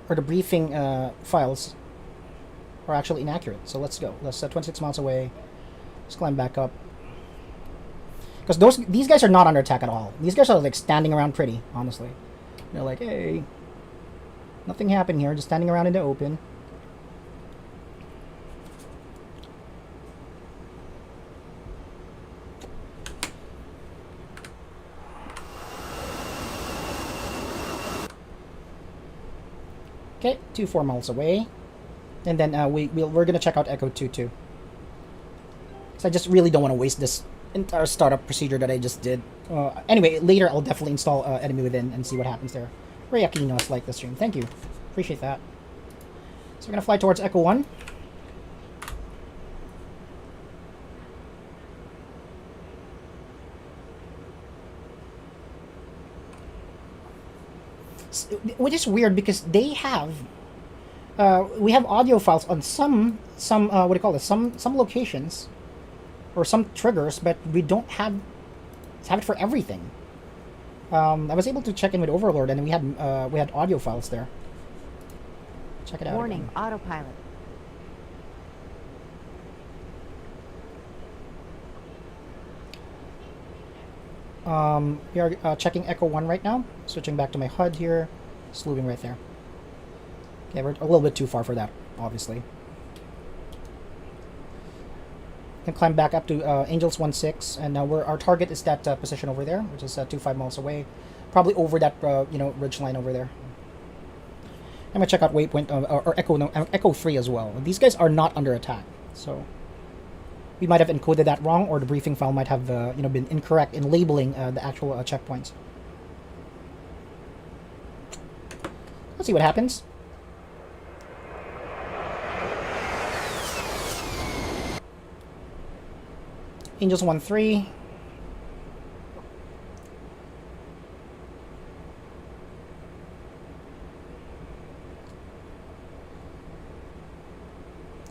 the briefing files are actually inaccurate. So let's go. Let's 26 miles away. Let's climb back up. Because these guys are not under attack at all. These guys are like standing around pretty, honestly. They're like, hey, nothing happened here. Just standing around in the open. Okay, 4 miles away. And then we're going to check out Echo 2 too. So I just really don't want to waste this entire startup procedure that I just did. Anyway, later I'll definitely install Enemy Within and see what happens there. Ray Aquino like the stream. Thank you. Appreciate that. So we're going to fly towards Echo 1. Which is weird because they have we have audio files on some what do you call this, some locations or some triggers, but we don't have it for everything. I was able to check in with Overlord and we had audio files there. Check it out. Warning, Again. autopilot. We are checking Echo 1 right now. Switching back to my HUD here. Slewing right there. Okay, we're a little bit too far for that, obviously. Can climb back up to Angels 1-6, and now our target is that position over there, which is 25 miles away. Probably over that ridge line over there. I'm gonna check out Waypoint or Echo 3 as well. These guys are not under attack, so we might have encoded that wrong, or the briefing file might have been incorrect in labeling the actual checkpoints. Let's see what happens. Angels 1-3.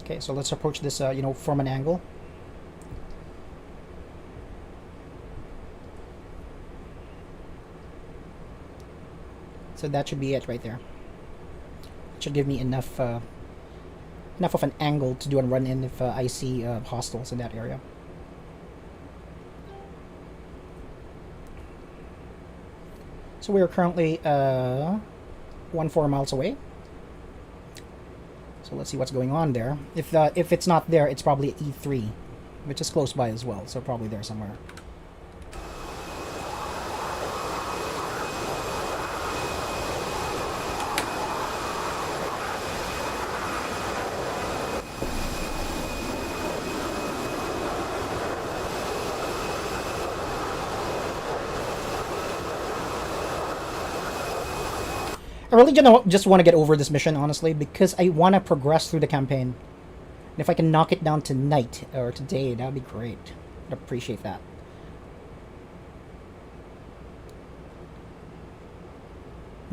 Okay, so let's approach this, from an angle. So that should be it right there. It should give me enough of an angle to do a run-in if I see hostiles in that area. So we are currently 1-4 miles away. So let's see what's going on there. If it's not there, it's probably E3, which is close by as well. So probably there somewhere. I really just want to get over this mission, honestly, because I want to progress through the campaign. And if I can knock it down tonight, or today, that would be great. I'd appreciate that.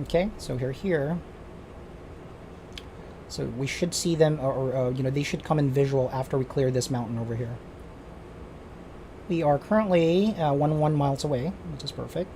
Okay, so we're here. So we should see them, or they should come in visual after we clear this mountain over here. We are currently 1 miles away, which is perfect.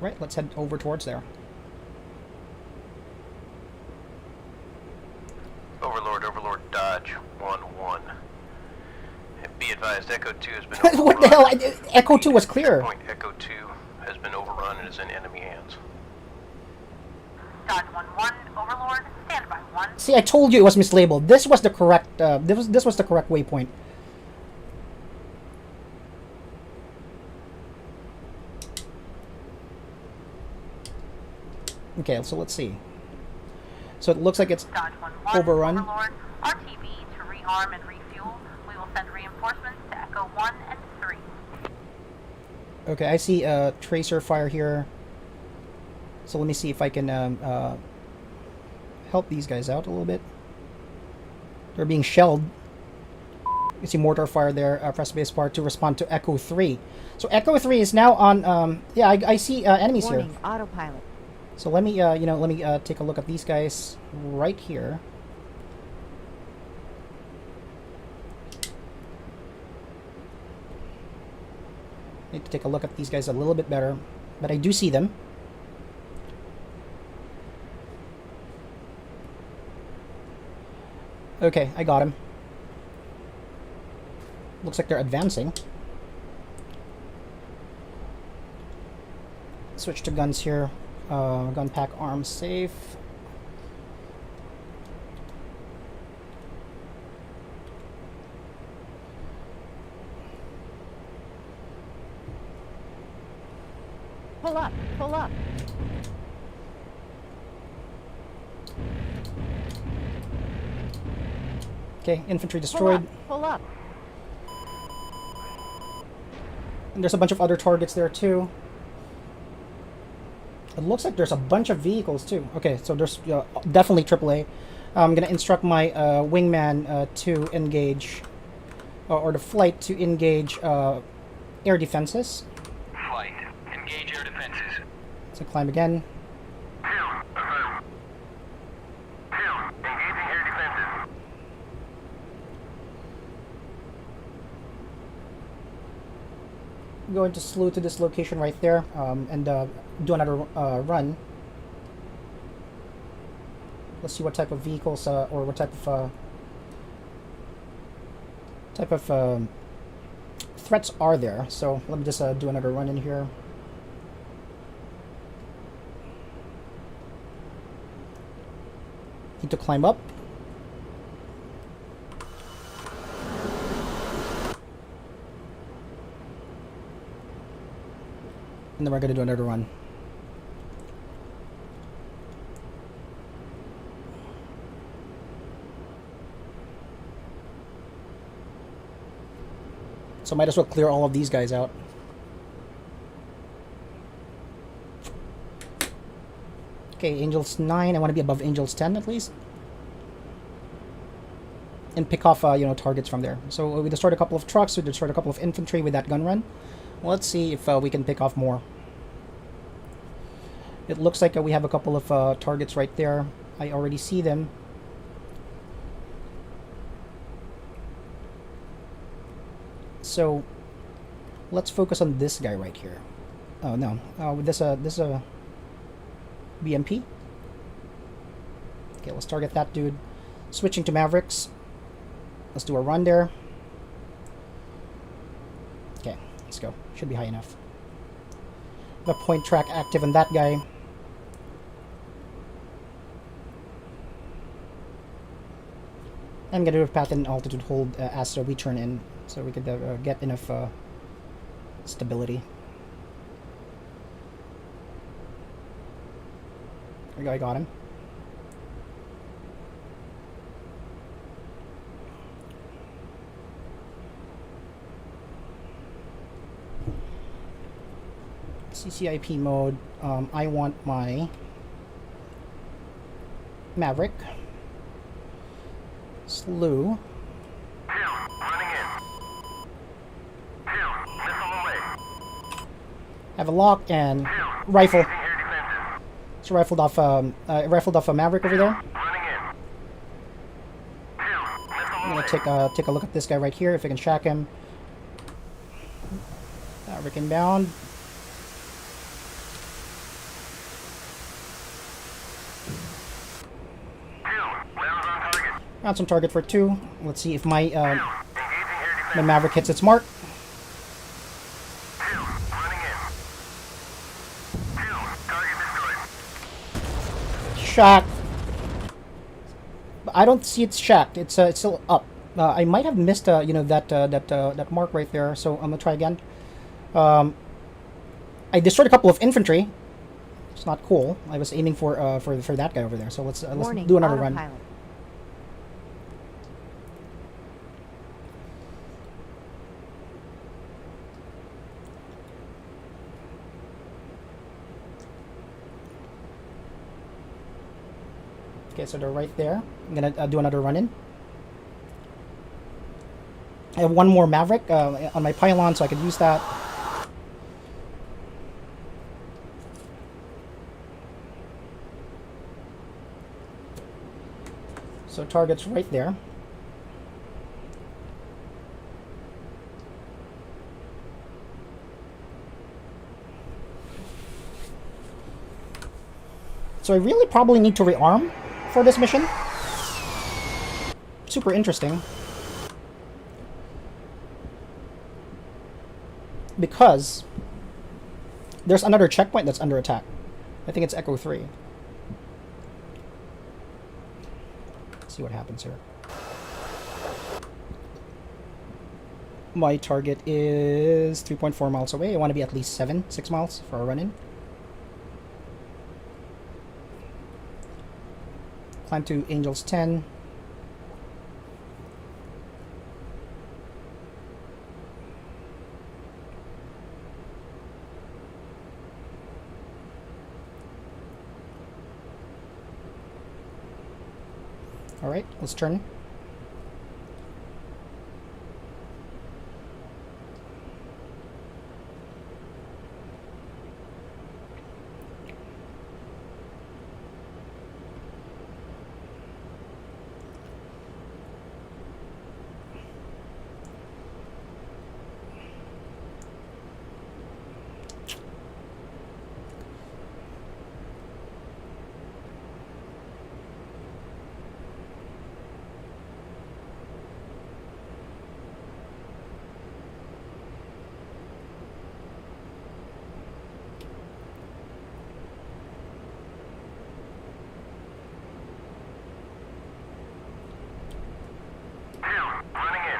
Right, let's head over towards there. Overlord, Dodge 1-1. Be advised, Echo 2 has been overrun. What the hell? Echo 2 was clear. Point Echo 2 has been overrun and is in enemy hands. Dodge 1-1, Overlord, stand by 1. See, I told you it was mislabeled. This was the correct. This was the correct waypoint. Okay, so let's see. So it looks like it's Dodge 1-1, overrun. Overlord, RTV to rearm and refuel. We will send reinforcements to Echo 1 and 3. Okay, I see tracer fire here. So let me see if I can help these guys out a little bit. They're being shelled. You see mortar fire there. Press spacebar to respond to Echo 3. So Echo 3 is now on. Yeah, I see enemies Warning, here. autopilot. So let me, take a look at these guys right here. Need to take a look at these guys a little bit better, but I do see them. Okay, I got him. Looks like they're advancing. Switch to guns here. Gun pack arms safe. Pull up, pull up. Okay, infantry Pull destroyed. up, pull up. And there's a bunch of other targets there too. It looks like there's a bunch of vehicles too. Okay, so there's definitely AAA. I'm gonna instruct my wingman to engage, or the flight to engage air defenses. Flight, engage air defenses. So climb again. Affirm. Engaging air defenses. Going to slew to this location right there, and do another run. Let's see what type of vehicles or what type of threats are there. So let me just do another run in here. Need to climb up. And then we're going to do another run. So might as well clear all of these guys out. Okay, Angels 9. I want to be above Angels 10 at least. And pick off, targets from there. So we destroyed a couple of trucks. We destroyed a couple of infantry with that gun run. Let's see if we can pick off more. It looks like we have a couple of targets right there. I already see them. So let's focus on this guy right here. Oh no, this BMP. Okay, let's target that dude. Switching to Mavericks. Let's do a run there. Okay, let's go. Should be high enough. The point track active on that guy. I'm gonna do a path and altitude hold as we turn in, so we could get enough stability. There we go, I got him. CCIP mode. I want my Maverick. Slew. Running in. Missile away. Have a lock and rifle. Engaging air defenses. So rifled off a Maverick over there. Running in. Missile I'm away. gonna take a look at this guy right here if I can shack him. Maverick inbound. Found some target for 2. Let's see if my Engaging air my defenses. Maverick hits its mark. Running in. Target destroyed. Shack. But I don't see it's shacked. It's still up. I might have missed that mark right there. So I'm gonna try again. I destroyed a couple of infantry. It's not cool. I was aiming for that guy over there. So let's Warning, do another run. autopilot. Okay, so they're right there. I'm gonna do another run in. I have one more Maverick on my pylon, so I could use that. So target's right there. So I really probably need to rearm for this mission. Super interesting. Because there's another checkpoint that's under attack. I think it's Echo 3. Let's see what happens here. My target is 3.4 miles away. I want to be at least 6 miles for a run-in. Climb to Angels 10. Alright, let's turn. Running in.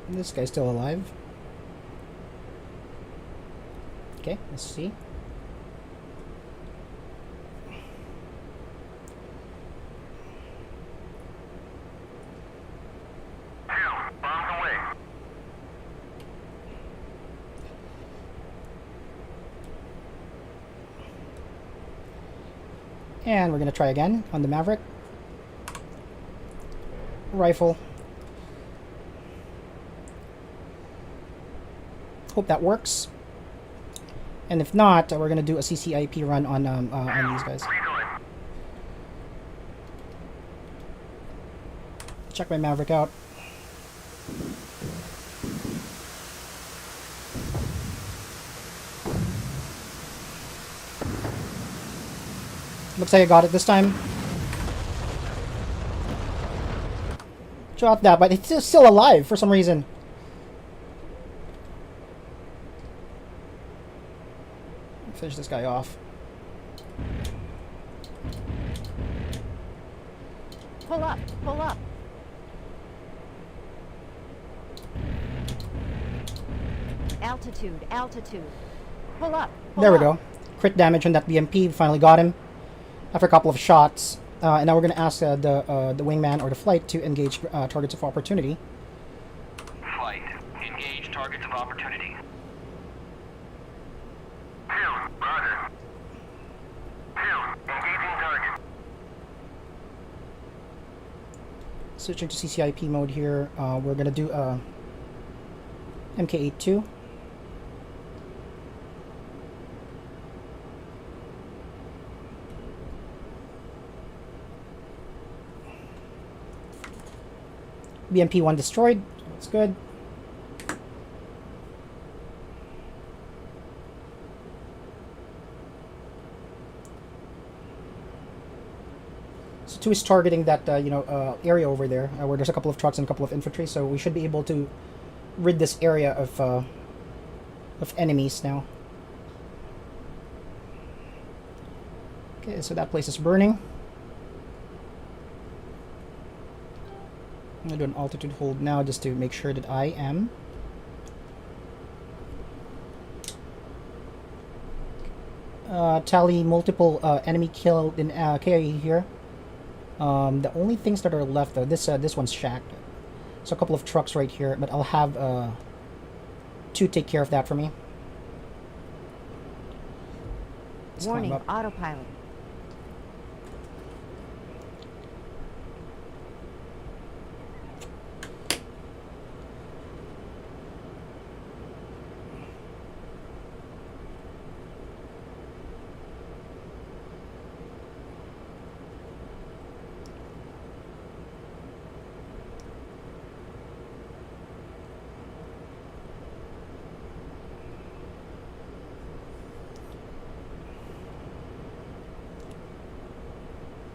This guy's still alive. Okay, let's see. Bombs away. And we're going to try again on the Maverick. Rifle. Hope that works. And if not, we're going to do a CCIP run on these guys. Reloading. Check my Maverick out. Looks like I got it this time. Drop that, but it's still alive for some reason. Finish this guy off. Pull up, pull up. Altitude, altitude. Pull up. Pull There we up. go. Crit damage on that BMP. Finally got him after a couple of shots. And now we're going to ask the wingman or the flight to engage targets of opportunity. Flight. Engage targets of opportunity. Rudder. Engaging target. Switching to CCIP mode here. We're going to do MK82. BMP-1 destroyed. That's good. So 2 is targeting that area over there where there's a couple of trucks and a couple of infantry. So we should be able to rid this area of enemies now. Okay, so that place is burning. I'm going to do an altitude hold now just to make sure that I am tally multiple enemy killed in KIE here. The only things that are left though, this one's shacked. So a couple of trucks right here, but I'll have 2 take care of that for me. Let's climb Warning, up. autopilot.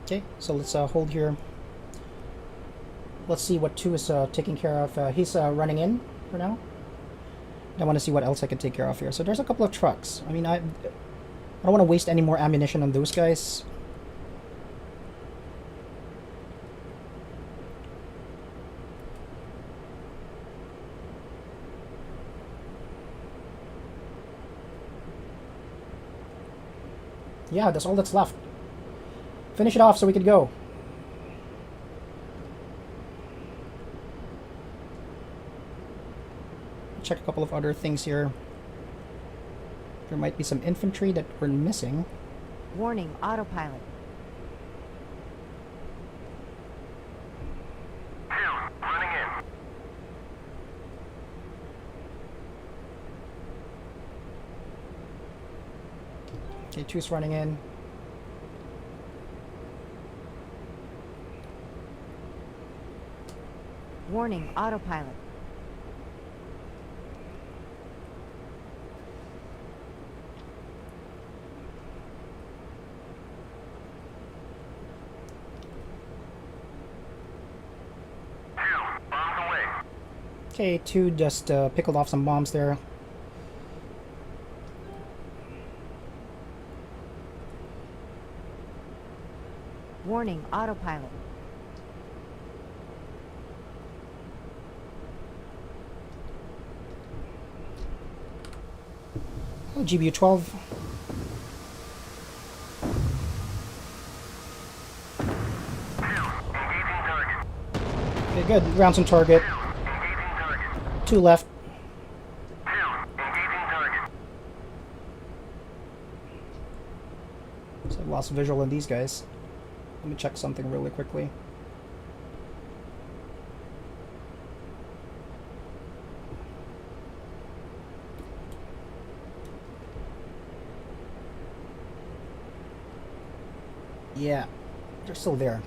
Okay, so let's hold here. let's see what 2 is taking care of. He's running in for now. I want to see what else I can take care of here. So there's a couple of trucks. I mean, I don't want to waste any more ammunition on those guys. Yeah, that's all that's left. Finish it off so we could go. Check a couple of other things here. There might be some infantry that we're missing. Warning, autopilot. 2, running in. Okay, 2's running in. Warning, autopilot. Okay, 2 just pickled off some bombs there. Warning, autopilot. Oh, GBU 12. Okay, good. Rounds on target. 2 left. So I've lost visual on these guys. Let me check something really quickly. Yeah, they're still there.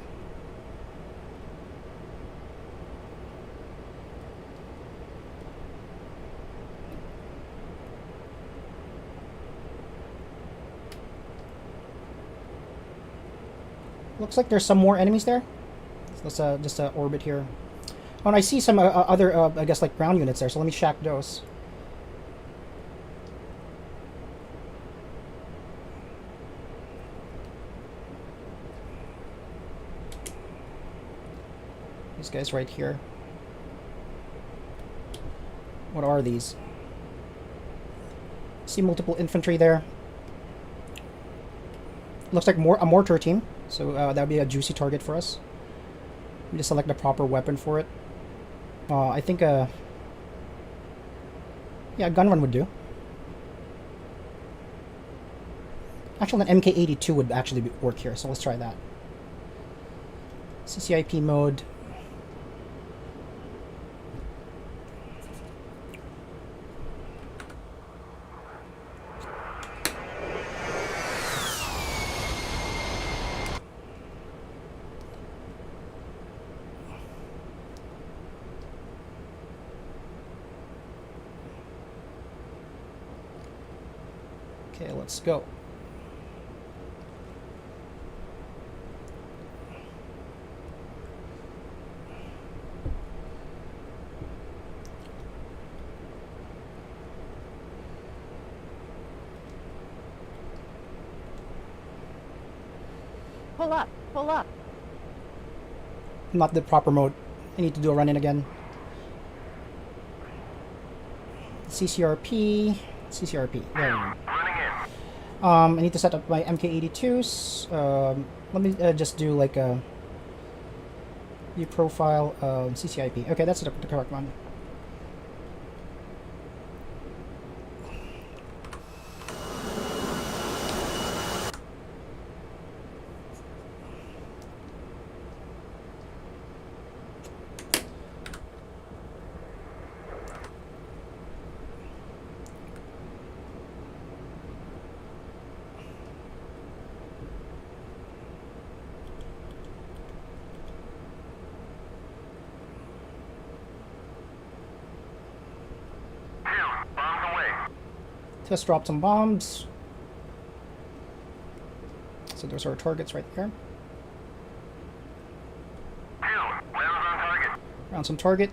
Looks like there's some more enemies there. Let's just orbit here. Oh, and I see some other, I guess, like ground units there. So let me shack those. These guys right here. What are these? See multiple infantry there. Looks like a mortar team. So that would be a juicy target for us. Let me just select the proper weapon for it. I think yeah, a gun run would do. Actually, an MK82 would actually work here, so let's try that. CCIP mode. Okay, let's go. Pull up, pull up. Not the proper mode. I need to do a run-in again. CCRP. CCRP. There we go. I need to set up my MK82s. Let me just do like a view profile CCIP. Okay, that's the correct one. Just drop some bombs. So those are our targets right there. 2, rounds on target. Rounds on target.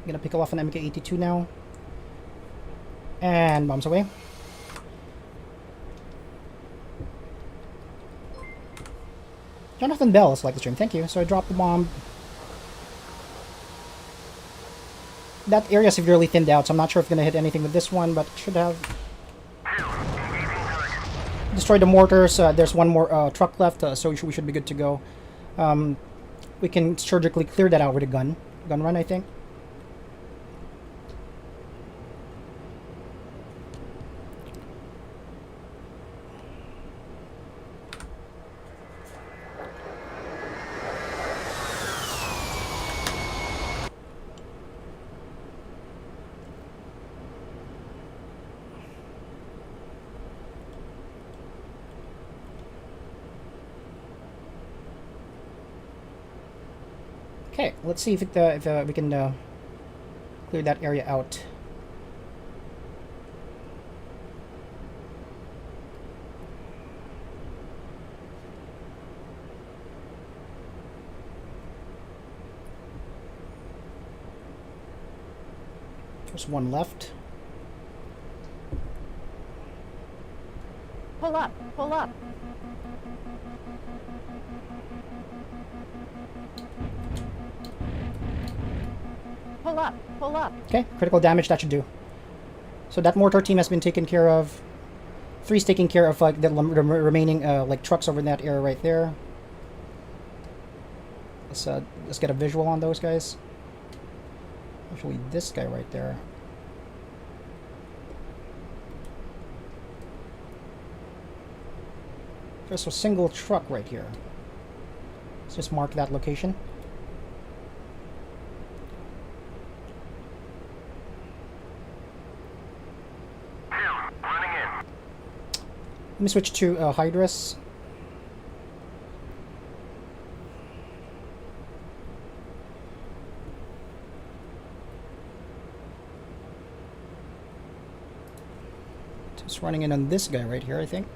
Gonna pick off an MK82 now. And bombs away. Jonathan Bell is like the stream. Thank you. So I dropped the bomb. That area severely thinned out, so I'm not sure if it's gonna hit anything with this one, but it should have. Destroyed the mortars. There's one more truck left, so we should be good to go. We can surgically clear that out with a gun run, I think. Okay, let's see if we can clear that area out. There's one left. Pull up, pull up. Pull up, pull up. Okay, critical damage, that should do. So that mortar team has been taken care of. 3's taking care of like the remaining like trucks over in that area right there. Let's get a visual on those guys. Actually, this guy right there. There's a single truck right here. Let's just mark that location. Let me switch to Hydras. Just running in on this guy right here, I think.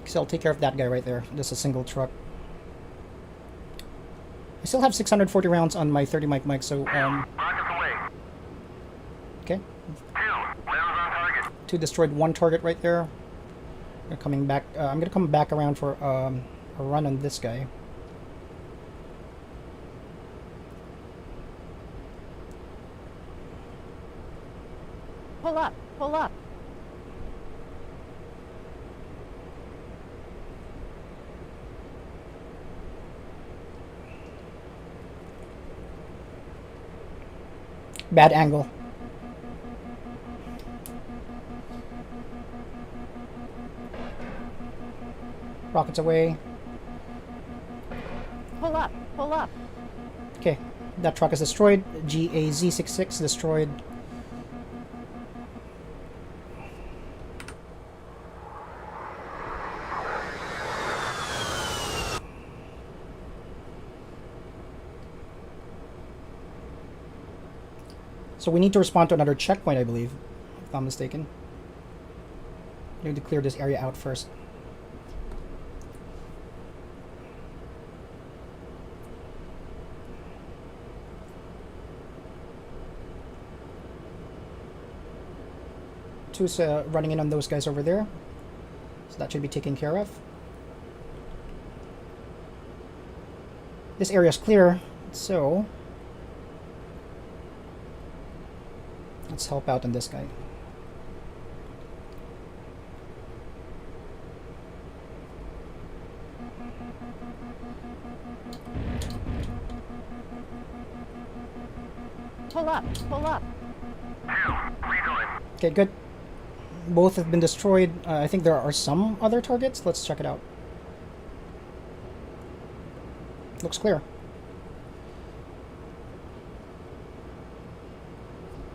So I'll take care of that guy right there. Just a single truck. I still have 640 rounds on my 30 mic, so okay. 2 destroyed 1 target right there. They're coming back. I'm gonna come back around for a run on this guy. Pull up, pull up. Bad angle. Rockets away. Pull up, pull up. Okay, that truck is destroyed. GAZ-66 destroyed. So we need to respond to another checkpoint, I believe, if I'm not mistaken. We need to clear this area out first. Two's running in on those guys over there. So that should be taken care of. This area is clear, so let's help out on this guy. Pull up, pull up. Okay, good. both have been destroyed. I think there are some other targets. Let's check it out. Looks clear.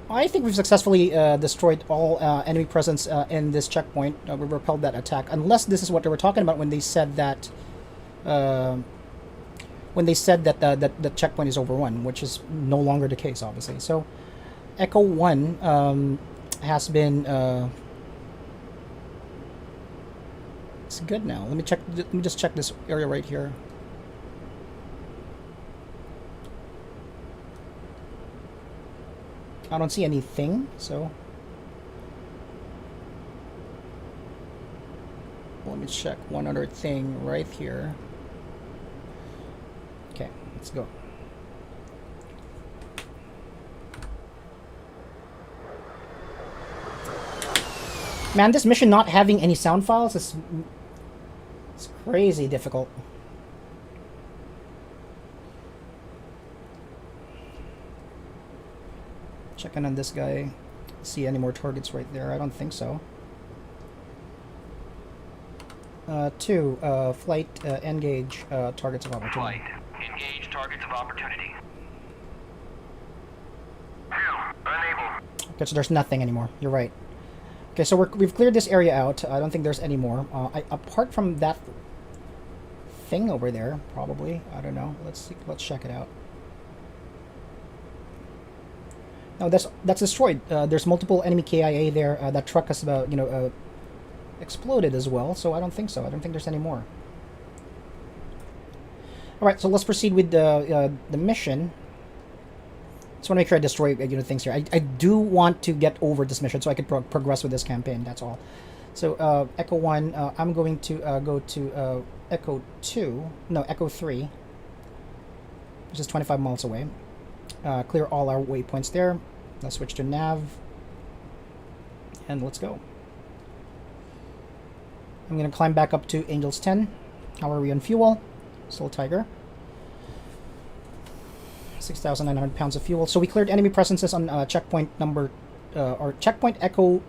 I think we've successfully destroyed all enemy presence in this checkpoint. We repelled that attack, unless this is what they were talking about when they said that the checkpoint is overrun, which is no longer the case, obviously. So, Echo 1 has been. It's good now. Let me check. Let me just check this area right here. I don't see anything, so let me check one other thing right here. Okay, let's go. Man, this mission not having any sound files is it's crazy difficult. Checking on this guy. See any more targets right there? I don't think so. 2. Flight, engage targets of opportunity. Flight. Engage targets of opportunity. 2. Unable. Okay, so there's nothing anymore. You're right. Okay, so we've cleared this area out. I don't think there's any more. Apart from that thing over there, probably. I don't know. Let's see. Let's check it out. No, that's destroyed. There's multiple enemy KIA there. That truck has about exploded as well. So I don't think so. I don't think there's any more. All right, so let's proceed with the mission. Just want to make sure I destroy things here. I do want to get over this mission so I can progress with this campaign. That's all. So Echo 1, I'm going to go to Echo 2. No, Echo 3, which is 25 miles away. Clear all our waypoints there. Let's switch to nav. And let's go. I'm going to climb back up to Angels 10. How are we on fuel? Still Tiger. 6,900 pounds of fuel. So we cleared enemy presences on checkpoint number... or checkpoint Echo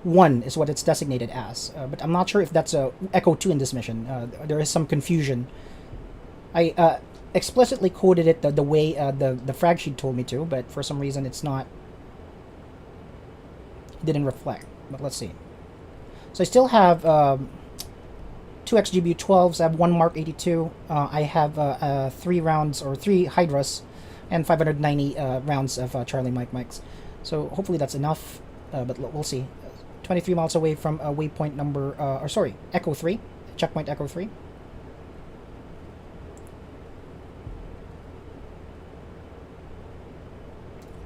1 is what it's designated as. But I'm not sure if that's Echo 2 in this mission. There is some confusion. I... explicitly coded it the way the frag sheet told me to, but for some reason it's not. It didn't reflect. But let's see. So I still have 2 XGB-12s. I have 1 Mark 82. I have 3 rounds or 3 Hydras, and 590 rounds of Charlie Mike Mikes. So hopefully that's enough. But we'll see. 23 miles away from waypoint number, or sorry, Echo 3, checkpoint Echo 3.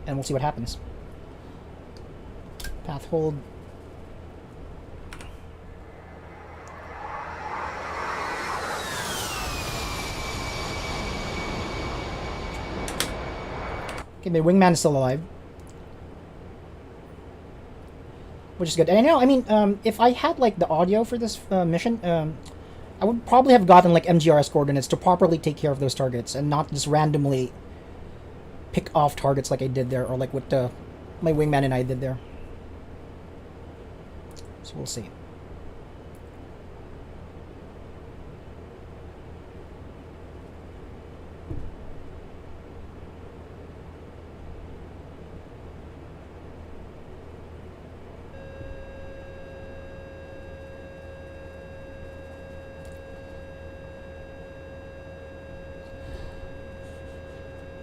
And we'll see what happens. Path hold. Okay, my wingman is still alive, which is good. And I know, I mean, if I had like the audio for this mission, I would probably have gotten like MGRS coordinates to properly take care of those targets and not just randomly pick off targets like I did there, or like what my wingman and I did there. So we'll see.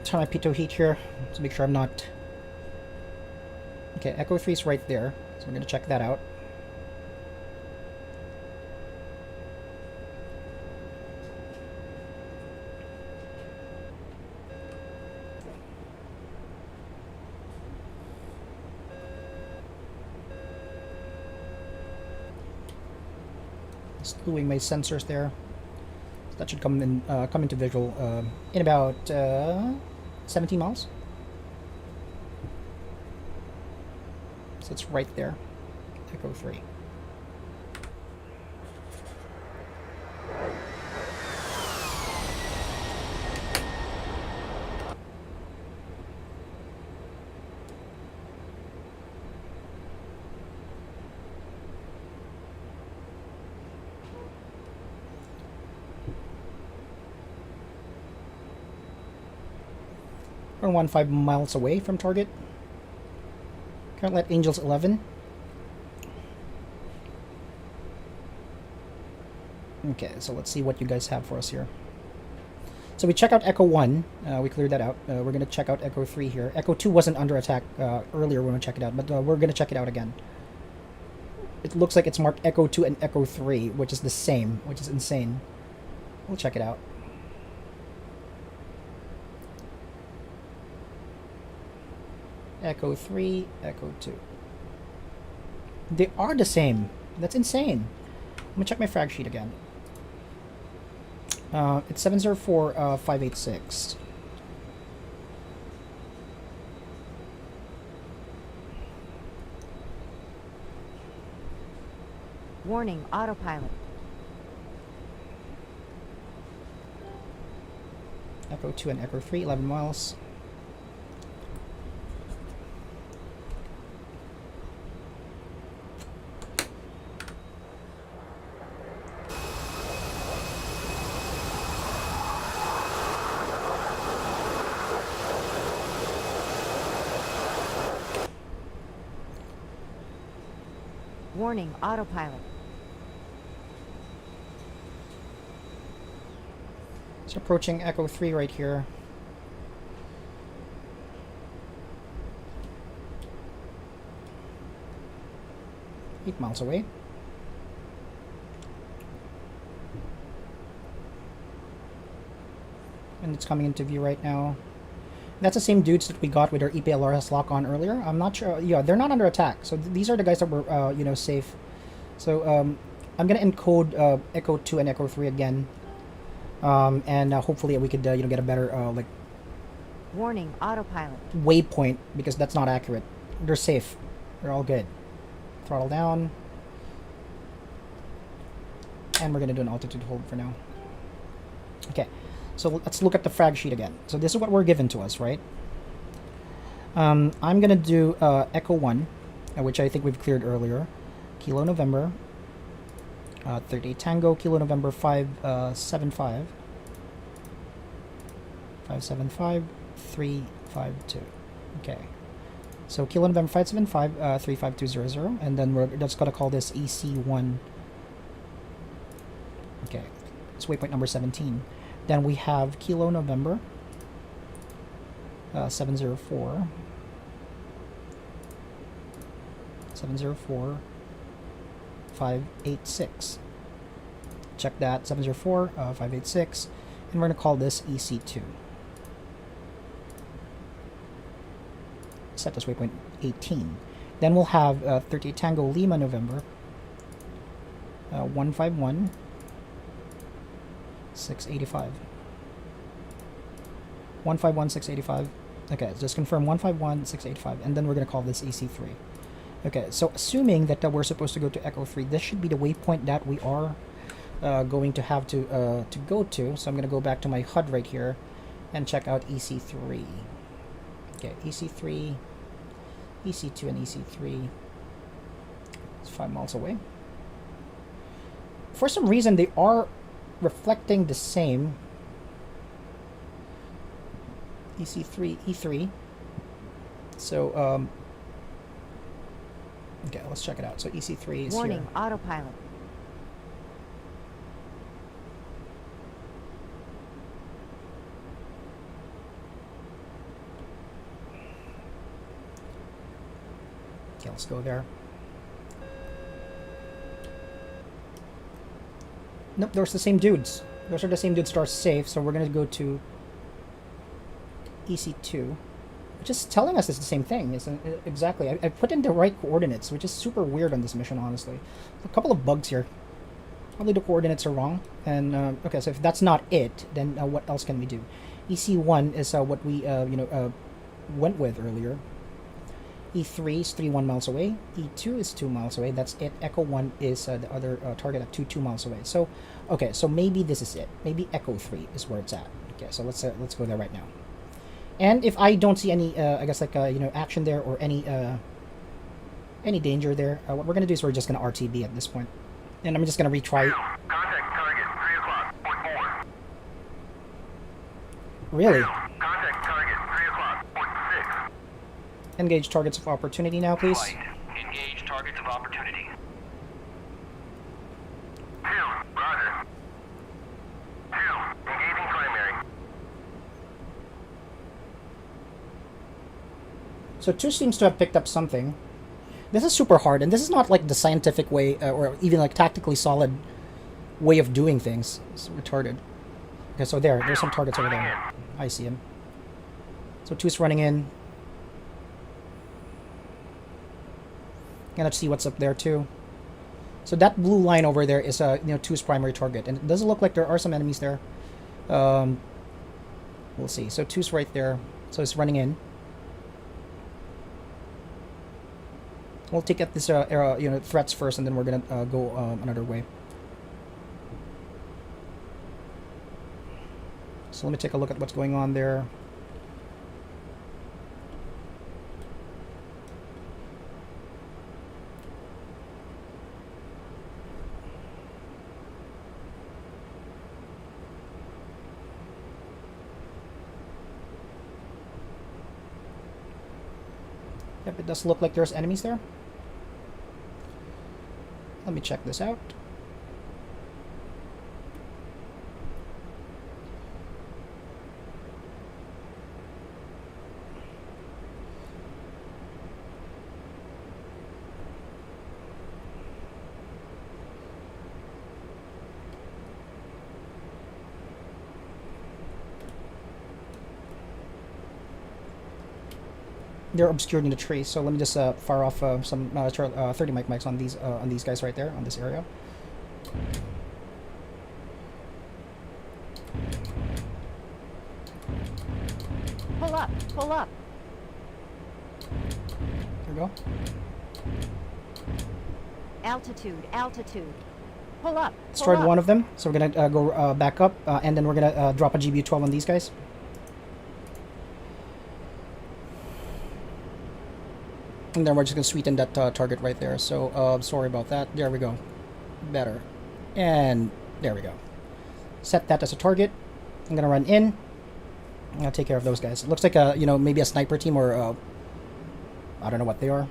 Turn my pitot heat here to make sure I'm not... Okay, Echo 3 is right there, so we're going to check that out. Just gluing my sensors there. So that should come into visual in about 17 miles. So it's right there. Echo 3. We're 15 miles away from target. Currently at Angels 11. Okay, so let's see what you guys have for us here. So we check out Echo 1. We cleared that out. We're going to check out Echo 3 here. Echo 2 wasn't under attack earlier when we checked it out, but we're going to check it out again. It looks like it's marked Echo 2 and Echo 3, which is the same, which is insane. We'll check it out. Echo 3, Echo 2. They are the same. That's insane. Let me check my frag sheet again. It's 704586. Warning, autopilot. Echo 2 and Echo 3, 11 miles. Warning, autopilot. It's approaching Echo 3 right here. Eight miles away. And it's coming into view right now. That's the same dudes that we got with our EPLRS lock on earlier. I'm not sure. Yeah, they're not under attack. So these are the guys that were, you know, safe. So I'm gonna encode Echo 2 and Echo 3 again, and hopefully we could, you know, get a better like Warning, autopilot. waypoint, because that's not accurate. They're safe. They're all good. Throttle down, and we're gonna do an altitude hold for now. Okay. So let's look at the frag sheet again. So this is what we're given to us, right? I'm going to do Echo 1, which I think we've cleared earlier. Kilo November, 38 Tango, Kilo November 575. 575, 352. Okay. So Kilo November 575, 35200. And then we're just going to call this EC1. Okay. It's waypoint number 17. Then we have Kilo November 704 586. Check that, 704 586, and we're going to call this EC2. Set this waypoint 18. Then we'll have 38 Tango Lima November 151 685. 151 685. Okay, just confirm 151 685, and then we're going to call this EC3. Okay, so assuming that we're supposed to go to Echo 3, this should be the waypoint that we are going to have to go to. So I'm going to go back to my HUD right here and check out EC3. Okay, EC3, EC2, and EC3. It's 5 miles away. For some reason, they are reflecting the same. EC3, E3. So, okay, let's check it out. So EC3 is Warning, here. autopilot. Okay, let's go there. Nope, those are the same dudes. Those are the same dudes that are safe, so we're going to go to EC2, which is telling us it's the same thing. It's exactly. I put in the right coordinates, which is super weird on this mission, honestly. A couple of bugs here. Probably the coordinates are wrong. And, okay, so if that's not it, then what else can we do? EC1 is what we, went with earlier. E3 is 31 miles away. E2 is 2 miles away. That's it. Echo 1 is the other target at 2 miles away. So, okay, so maybe this is it. Maybe Echo 3 is where it's at. Okay, so let's go there right now. And if I don't see any, I guess like action there or any danger there, what we're gonna do is we're just gonna RTB at this point, and I'm just gonna retry. Contact target 3 o'clock, point 4. Really? Contact target 3 o'clock, Engage targets of opportunity now, please. Flight. Engage targets of opportunity. 2, Roger. 2, engaging primary. So 2 seems to have picked up something. This is super hard, and this is not like the scientific way, or even like tactically solid way of doing things. It's retarded. Okay, so there's some targets over there. I see him. So 2's running in. And let's see what's up there too. So that blue line over there is 2's primary target, and it doesn't look like there are some enemies there. We'll see. So 2's right there. So it's running in. We'll take out this threats first, and then we're gonna go another way. So let me take a look at what's going on there. Yep, it does look like there's enemies there. Let me check this out. They're obscured in the trees, so let me just fire off some 30 mics on these guys right there on this area. Pull up, pull up. There we go. Altitude, altitude. Pull up. Destroyed pull up. one of them, so we're gonna go back up, and then we're gonna drop a GBU-12 on these guys. And then we're just going to sweeten that target right there. So, sorry about that. There we go. Better. And there we go. Set that as a target. I'm going to run in. I'm going to take care of those guys. It looks like a, maybe a sniper team or I don't know what they are.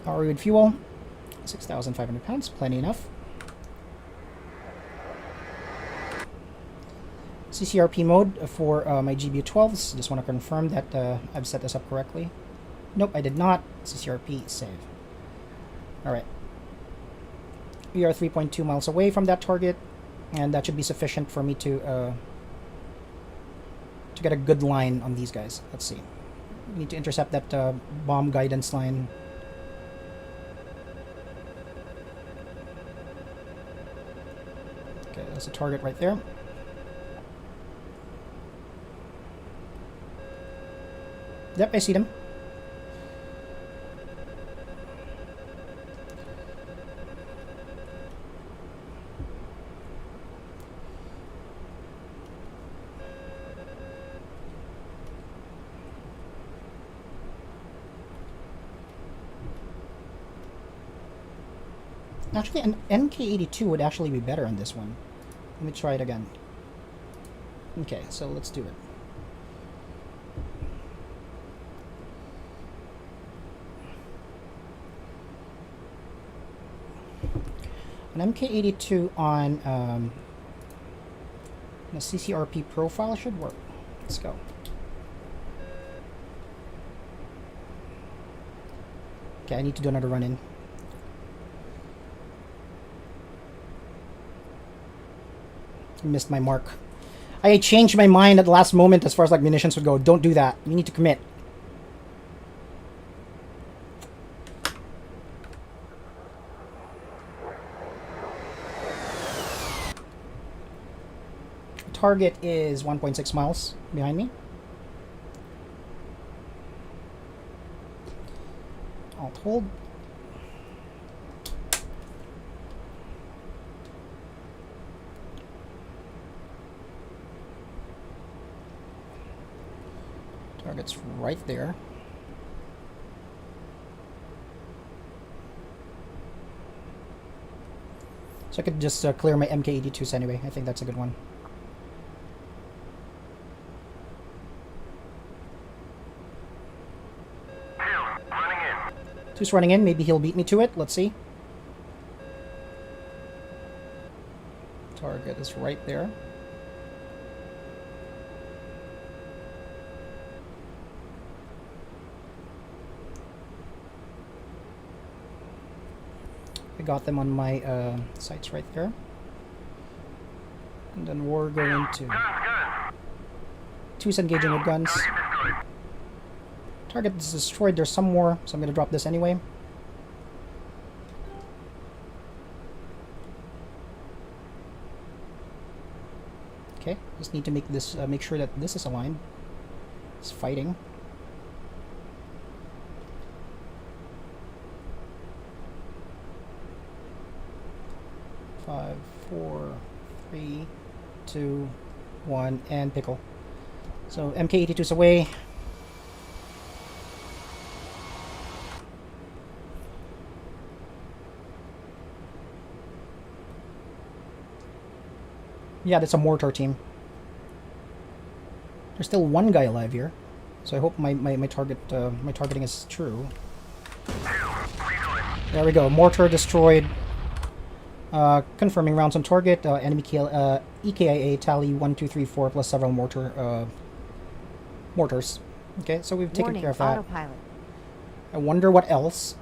Our with fuel. 6,500 pounds. Plenty enough. CCRP mode for my GBU-12s. Just want to confirm that I've set this up correctly. Nope, I did not. CCRP save. Alright. We are 3.2 miles away from that target, and that should be sufficient for me to get a good line on these guys. Let's see. We need to intercept that bomb guidance line. Okay, that's a target right there. Yep, I see them. Actually, an MK82 would actually be better on this one. Let me try it again. Okay, so let's do it. An MK82 on the CCRP profile should work. Let's go. Okay, I need to do another run-in. Missed my mark. I changed my mind at the last moment as far as like munitions would go. Don't do that. You need to commit. Target is 1.6 miles behind me. Alt hold. Target's right there. So I could just clear my MK82s anyway. I think that's a good one. Who's running in? Maybe he'll beat me to it. Let's see. Target is right there. I got them on my sights right there. And then we're going to... Two's engaging with guns. Target is destroyed. There's some more, so I'm going to drop this anyway. Okay, just need to make this make sure that this is aligned. It's fighting. Five, 4, 3, 2, 1, and pickle. So MK82's away. Yeah, that's a mortar team. There's still one guy alive here, so I hope my targeting is true. There we go. Mortar destroyed. Confirming rounds on target. Enemy kill. EKIA tally 1, 2, 3, 4 plus several mortars. Okay, so we've taken Warning, care of that. autopilot. I wonder what else.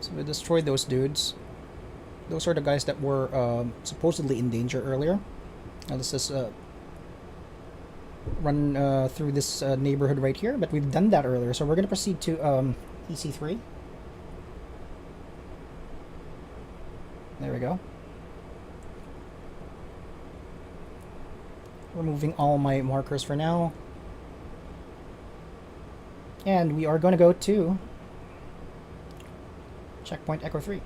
So we destroyed those dudes. Those are the guys that were supposedly in danger earlier. Now let's just run through this neighborhood right here, but we've done that earlier, so we're going to proceed to EC3. There we go. Removing all my markers for now. And we are going to go to checkpoint Echo 3.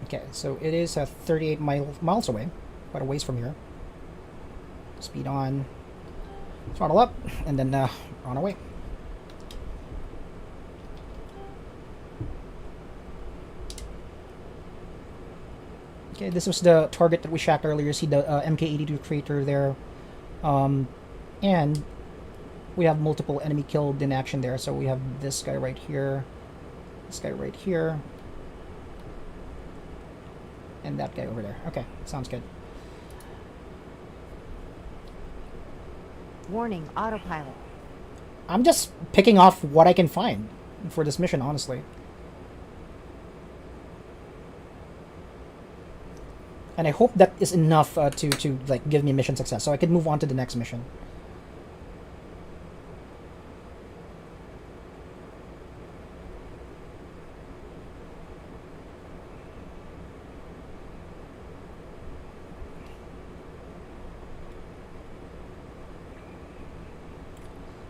Okay, so it is 38 miles away, quite a ways from here. Speed on, throttle up, and then on our way. Okay, this was the target that we shacked earlier. You see the MK82 crater there. And we have multiple enemy killed in action there. So we have this guy right here, this guy right here, and that guy over there. Okay, sounds good. Warning, autopilot. I'm just picking off what I can find for this mission, honestly. And I hope that is enough to like give me mission success, so I can move on to the next mission.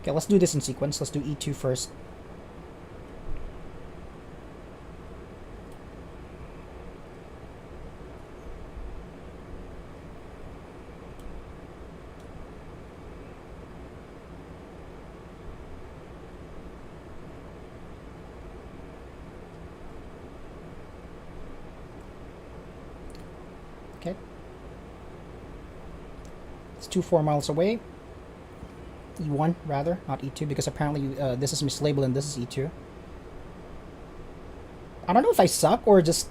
Okay, let's do this in sequence. Let's do E2 first. Okay. It's 4 miles away. E1 rather, not E2, because apparently this is mislabeled and this is E2. I don't know if I suck or just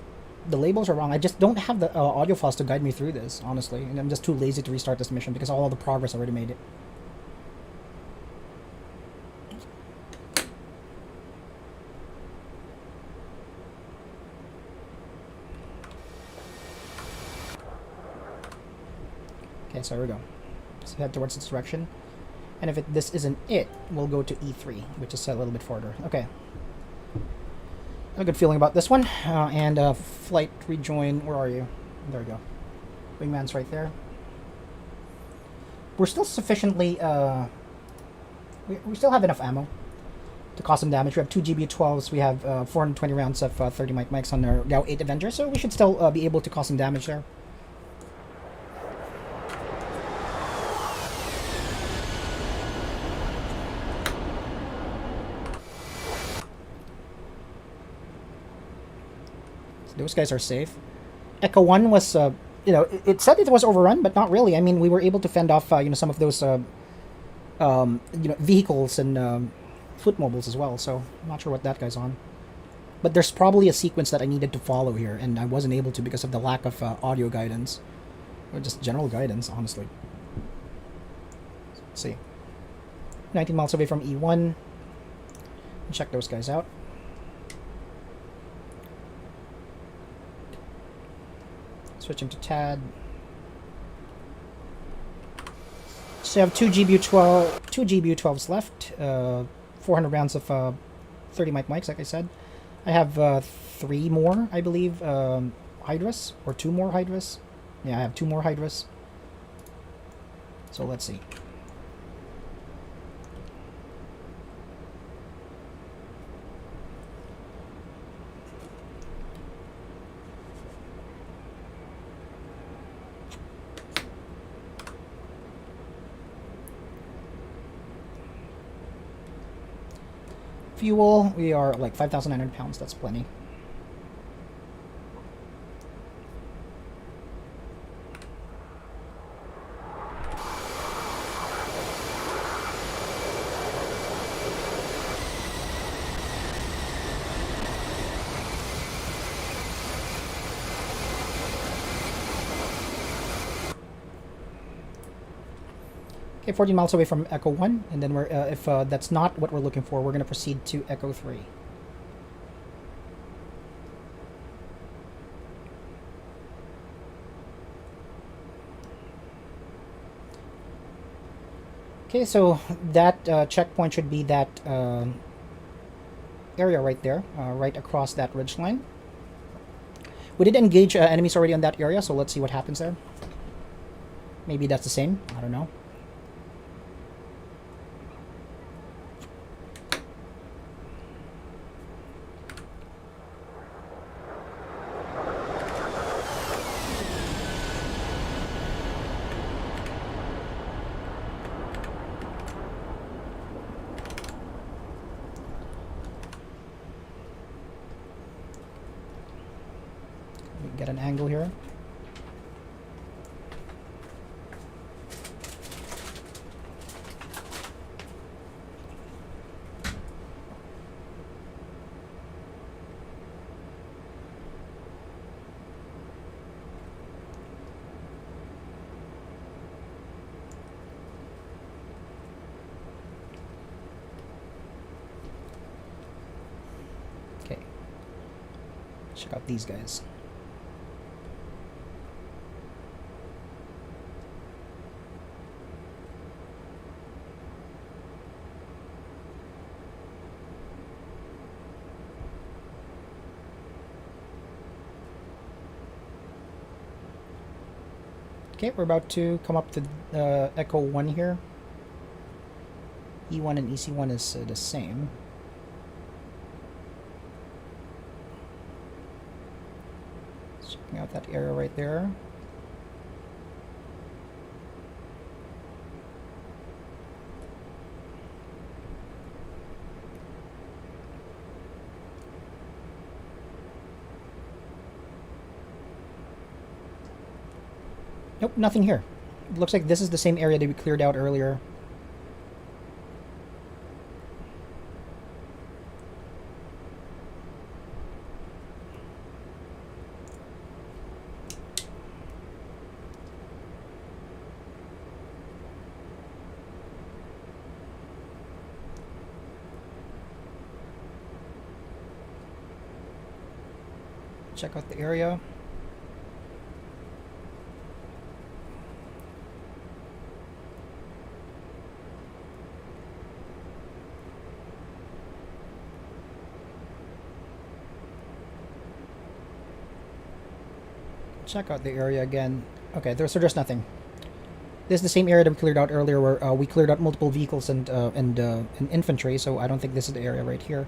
the labels are wrong. I just don't have the audio files to guide me through this, honestly, and I'm just too lazy to restart this mission because all the progress already made it. Okay, so here we go. Let's head towards this direction. And if this isn't it, we'll go to E3, which is a little bit further. Okay. A good feeling about this one. And flight rejoin. Where are you? There we go. Wingman's right there. We're still sufficiently... we still have enough ammo to cause some damage. We have 2 GBU-12s. We have 420 rounds of 30 mics on our Gao 8 Avenger. So we should still be able to cause some damage there. Those guys are safe. Echo 1 was you know, it said it was overrun, but not really. I mean, we were able to fend off, you know, some of those, you know, vehicles and foot mobiles as well. So I'm not sure what that guy's on. But there's probably a sequence that I needed to follow here, and I wasn't able to because of the lack of audio guidance. Or just general guidance, honestly. Let's see. 19 miles away from E1. Check those guys out. Switching to TAD. So I have two GBU12s left. 400 rounds of 30 mic mics, like I said. I have 3 more, I believe, Hydras, or 2 more Hydras. Yeah, I have 2 more Hydras. So let's see. Fuel, we are like 5,900 pounds, that's plenty. Okay, 14 miles away from Echo 1, and then we're, if that's not what we're looking for, we're going to proceed to Echo 3. Okay, so that checkpoint should be that area right there, right across that ridge line. We did engage enemies already on that area, so let's see what happens there. Maybe that's the same, I don't know. Get an angle here. Okay. Check out these guys. Okay, we're about to come up to Echo 1 here. E1 and EC1 is the same. Checking out that area right there. Nope, nothing here. It looks like this is the same area that we cleared out earlier. Check out the area. Check out the area again. Okay, so there's nothing. This is the same area that we cleared out earlier, where we cleared out multiple vehicles and infantry. So I don't think this is the area right here.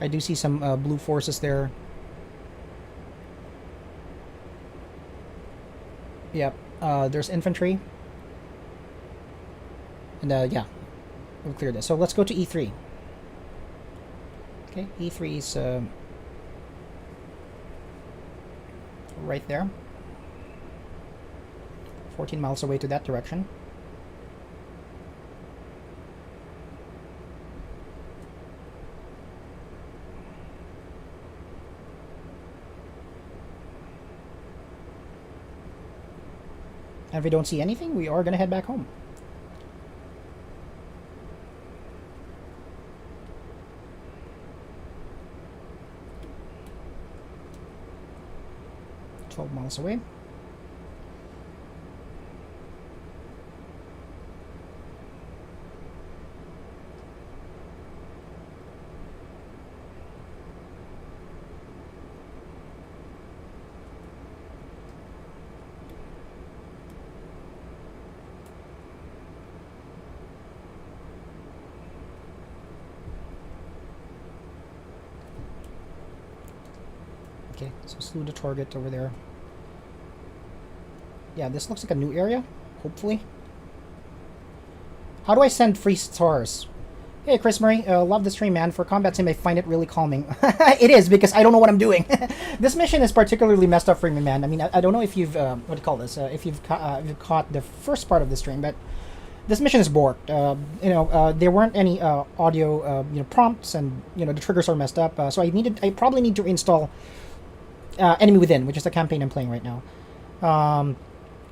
I do see some blue forces there. Yep. There's infantry. And yeah, we'll clear this. So let's go to E3. Okay, E3 is right there. 14 miles away to that direction. And if we don't see anything, we are going to head back home. Miles away. Okay, so slew the target over there. Yeah, this looks like a new area, hopefully. How do I send free stars? Hey, Chris Murray, love the stream, man. For combat sim, I find it really calming. It is, because I don't know what I'm doing. This mission is particularly messed up for me, man. I mean, I don't know if you've, what do you call this? If you've caught the first part of the stream, but this mission is borked. There weren't any audio, prompts, and, the triggers are messed up. So I probably need to install Enemy Within, which is the campaign I'm playing right now.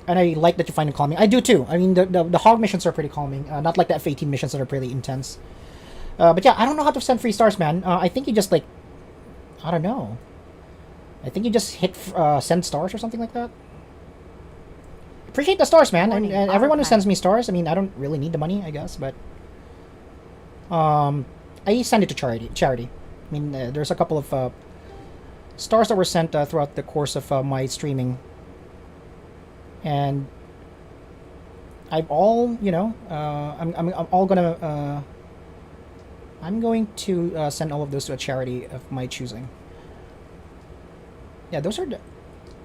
And I like that you find it calming. I do too. I mean, the hog missions are pretty calming. Not like the F-18 missions that are pretty intense. But yeah, I don't know how to send free stars, man. I think you just, I don't know. I think you just hit send stars or something like that. Appreciate the stars, man. And everyone who sends me stars, I mean, I don't really need the money, I guess. But I send it to charity. I mean, there's a couple of stars that were sent throughout the course of my streaming. And I'm all, I'm all gonna, I'm going to send all of those to a charity of my choosing. Yeah, those are,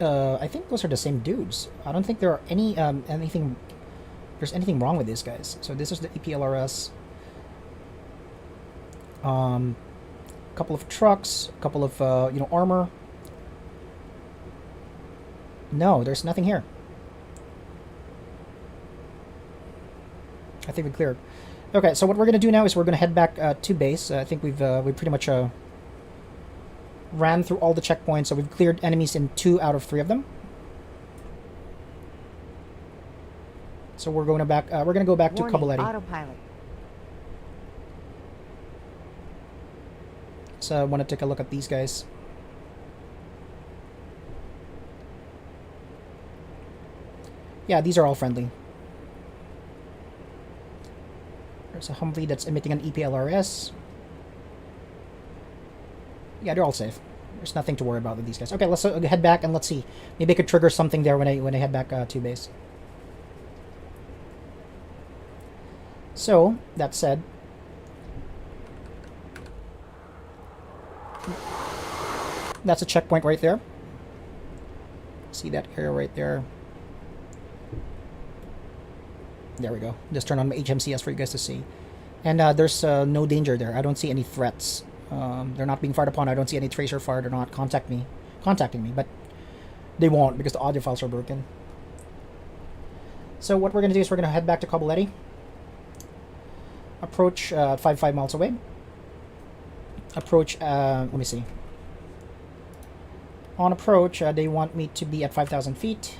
I think those are the same dudes. I don't think there are there's anything wrong with these guys. So this is the EPLRS. Couple of trucks, a couple of, armor. No, there's nothing here. I think we cleared. Okay, so what we're going to do now is we're going to head back to base. I think we pretty much ran through all the checkpoints, so we've cleared enemies in 2 out of 3 of them. So we're going to go back to Kabaleti. Autopilot. So I want to take a look at these guys. Yeah, these are all friendly. There's a Humvee that's emitting an EPLRS. Yeah, they're all safe. There's nothing to worry about with these guys. Okay, let's head back and let's see. Maybe I could trigger something there when I head back to base. So, that said, that's a checkpoint right there. See that area right there? There we go. Just turn on my HMCS for you guys to see. And there's no danger there. I don't see any threats. They're not being fired upon. I don't see any tracer fire. They're not contacting me. But they won't because the audio files are broken. So what we're going to do is we're going to head back to Kabaleti. Approach 5 miles away. Approach, let me see. On approach, they want me to be at 5,000 feet.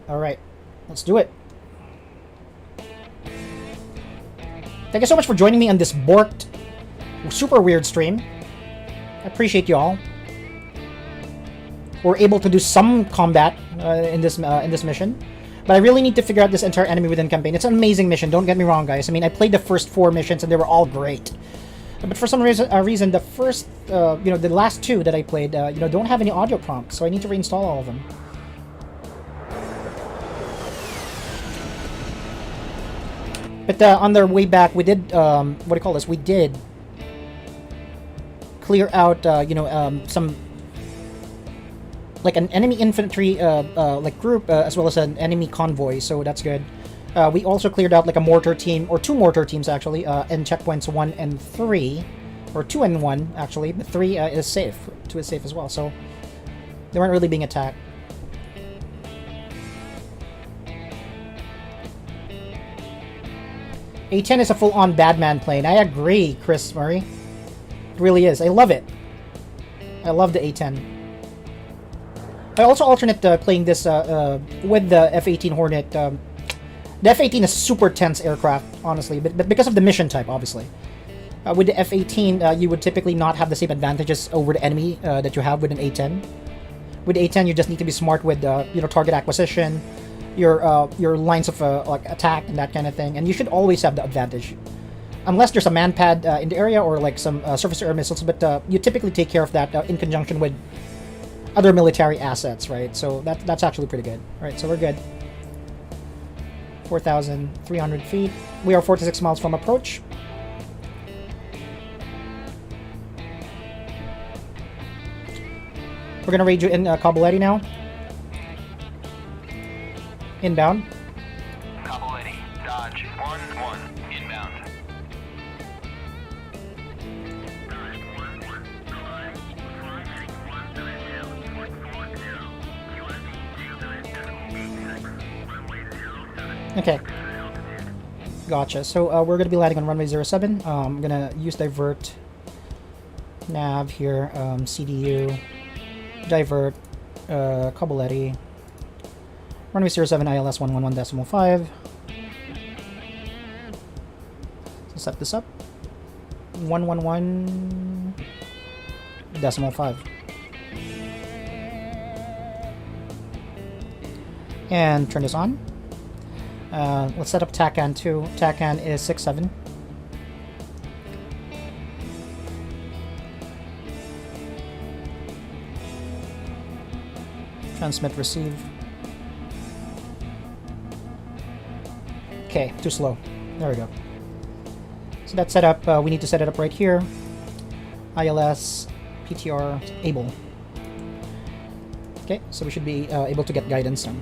Alright, let's do it. Thank you so much for joining me on this borked, super weird stream. I appreciate y'all. We're able to do some combat in this mission. But I really need to figure out this entire Enemy Within campaign. It's an amazing mission, don't get me wrong, guys. I mean, I played the first 4 missions and they were all great. But for some reason the first, the last 2 that I played, don't have any audio prompts. So I need to reinstall all of them. But on their way back, we did, we did clear out, some, like an enemy infantry, group, as well as an enemy convoy, so that's good. We also cleared out, like, a mortar team, or 2 mortar teams, actually, in checkpoints 1 and 3, or 2 and 1, actually, but 3 is safe. 2 is safe as well, so they weren't really being attacked. A10 is a full-on Batman plane. I agree, Chris Murray. It really is. I love it. I love the A10. I also alternate playing this with the F-18 Hornet. The F-18 is super tense aircraft, honestly, but because of the mission type, obviously. With the F-18, you would typically not have the same advantages over the enemy that you have with an A-10. With the A-10, you just need to be smart with target acquisition, your lines of like attack and that kind of thing, and you should always have the advantage, unless there's a man pad in the area or like some surface-to-air missiles. But you typically take care of that in conjunction with other military assets, right? So that's actually pretty good. All right, so we're good. 4,300 feet. We are 46 miles from approach. We're gonna raid you in Kabuleti now. Inbound. Kabuleti, Dodge 1-1, inbound. Okay. Gotcha. So we're gonna be landing on runway 07. I'm gonna use divert nav here, CDU, divert, Kabuleti, runway 07 ILS 111.5. So set this up. 111.5. And turn this on. Let's set up TACAN 2. TACAN is 67. Transmit, receive. Okay, too slow. There we go. So that's set up. We need to set it up right here. ILS, PTR, able. Okay, so we should be able to get guidance now.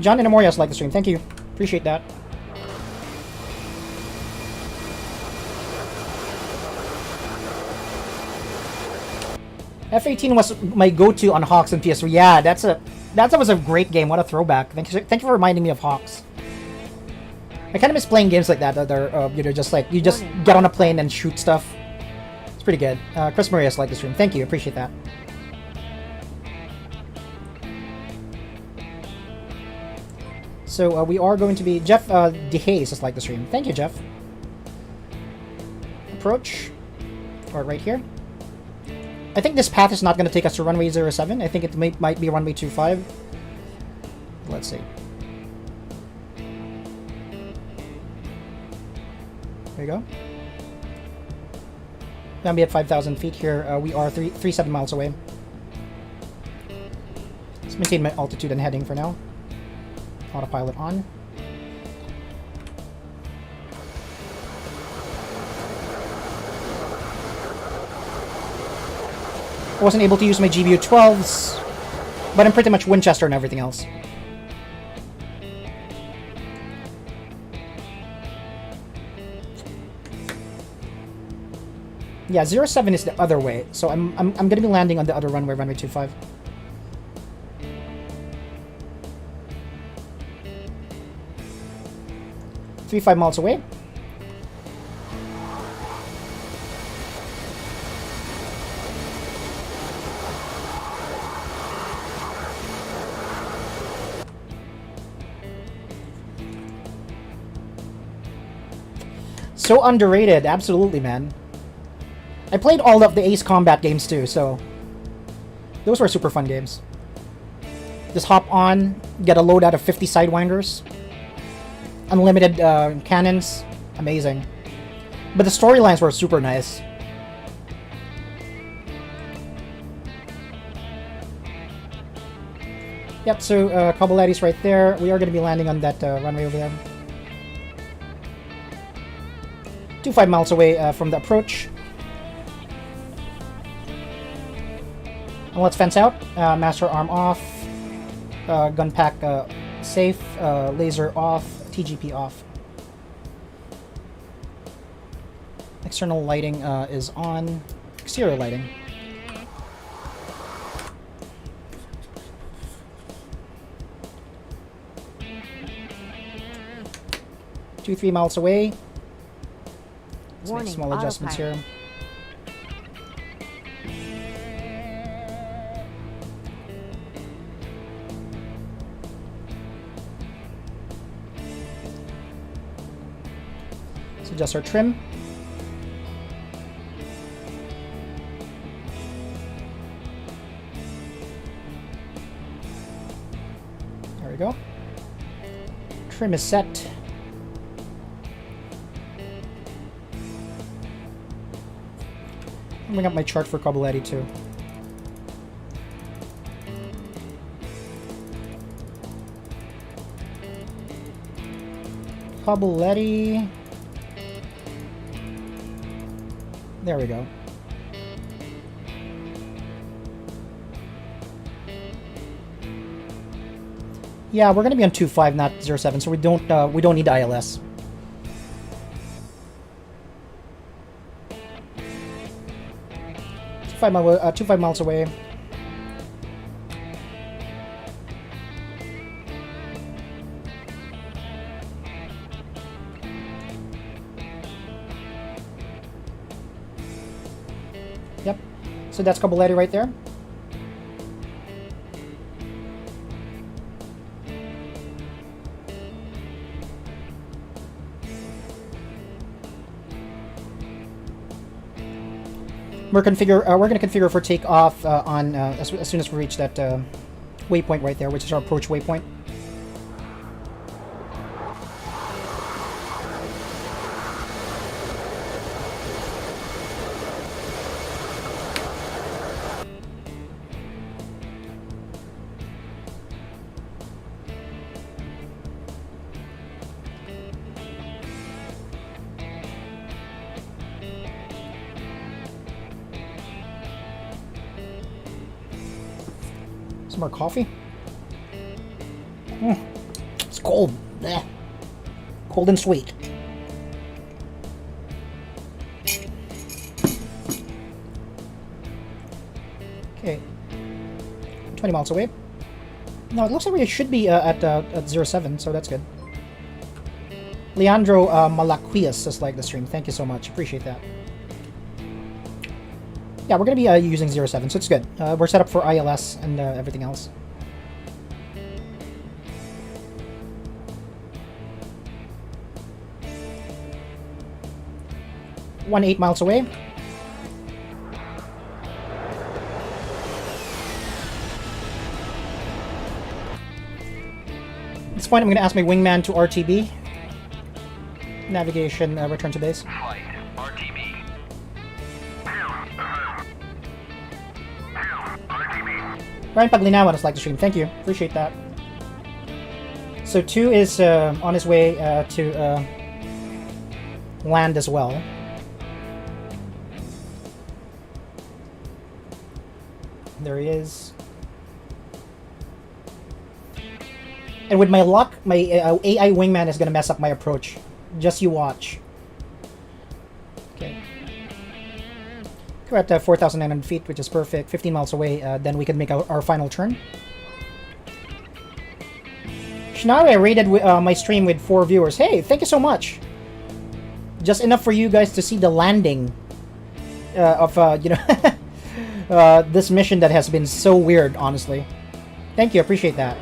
John Inamorias like the stream. Thank you. Appreciate that. F-18 was my go-to on Hawks and PS3. Yeah, that was a great game. What a throwback. Thank you for reminding me of Hawks. I kind of miss playing games like that are just like you just get on a plane and shoot stuff. It's pretty good. Chris Marias like the stream. Thank you. Appreciate that. So we are going to be Jeff DeHaze is like the stream. Thank you, Jeff. Approach, or right here. I think this path is not going to take us to runway 07. I think it might be runway 25. Let's see. There you go. Gonna be at 5,000 feet here. We are 37 miles away. Let's maintain my altitude and heading for now. Autopilot on. I wasn't able to use my GBU 12s, but I'm pretty much Winchester and everything else. Yeah, 07 is the other way, so I'm gonna be landing on the other runway, runway 25. Three, 5 miles away. So underrated, absolutely, man. I played all of the Ace Combat games too, so those were super fun games. Just hop on, get a load out of 50 Sidewinders. Unlimited cannons, amazing. But the storylines were super nice. Yep, so Kabuleti's right there. We are going to be landing on that runway over there. 25 miles away from the approach. And let's fence out. Master arm off. Gun pack safe. Laser off. TGP off. External lighting is on. Exterior lighting. 2-3 miles away. Let's Warning, make small adjustments autopilot. here. Let's adjust our trim. There we go. Trim is set. I'll bring up my chart for Cabaletti too. Cabaletti. There we go. Yeah, we're gonna be on 2.5, not 0.7, so we don't need ILS. Two five miles away. Yep. So that's Cabaletti right there. We're going to configure for takeoff as soon as we reach that waypoint right there, which is our approach waypoint. Some more coffee. It's cold. Blech. Cold and sweet. Okay. 20 miles away. No, it looks like we should be at 0.7, so that's good. Leandro Malaquias just like the stream. Thank you so much. Appreciate that. Yeah, we're going to be using 0.7, so it's good. We're set up for ILS and everything else. One 8 miles away. At this point, I'm going to ask my wingman to RTB. Navigation, return to base. Flight. RTB. Ryan Paglinawa just like the stream. Thank you. Appreciate that. So 2 is on his way to land as well. There he is. And with my luck, my AI wingman is going to mess up my approach. Just you watch. Okay. We're at 4,900 feet, which is perfect. 15 miles away, then we can make our final turn. Shinari rated my stream with 4 viewers. Hey, thank you so much. Just enough for you guys to see the landing of, this mission that has been so weird, honestly. Thank you, appreciate that.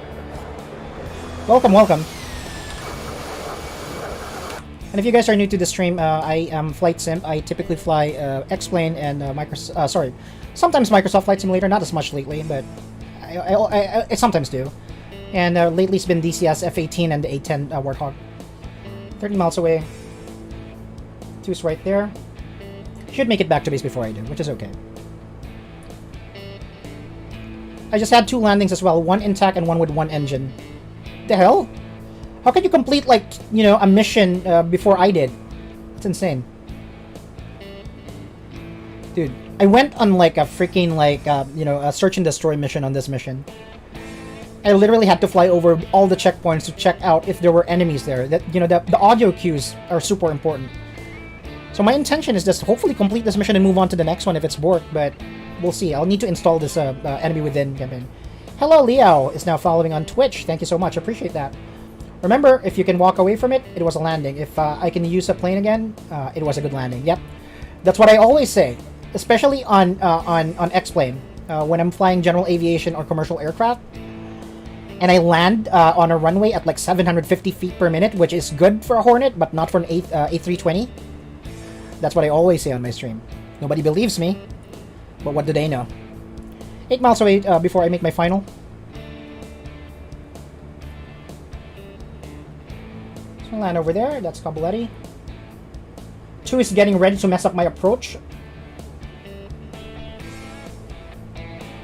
Welcome, welcome. And if you guys are new to the stream, I am Flight Sim. I typically fly X-Plane and sometimes Microsoft Flight Simulator. Not as much lately, but I sometimes do. And lately it's been DCS, F-18, and the A10 Warthog. 30 miles away. 2's right there. Should make it back to base before I do, which is okay. I just had 2 landings as well. 1 intact and 1 with 1 engine. The hell? How can you complete, like, a mission before I did? It's insane. Dude, I went on, like, a freaking, like, a search and destroy mission on this mission. I literally had to fly over all the checkpoints to check out if there were enemies there. That, the audio cues are super important. So my intention is just hopefully complete this mission and move on to the next one if it's borked, but we'll see. I'll need to install this enemy within campaign. Hello, Leo is now following on Twitch. Thank you so much. Appreciate that. Remember, if you can walk away from it, it was a landing. If I can use a plane again, it was a good landing. Yep, that's what I always say, especially on X-plane when I'm flying general aviation or commercial aircraft, and I land on a runway at like 750 feet per minute, which is good for a Hornet, but not for an A320. That's what I always say on my stream. Nobody believes me, but what do they know? 8 miles away before I make my final. So land over there. That's Caballetti. 2 is getting ready to mess up my approach.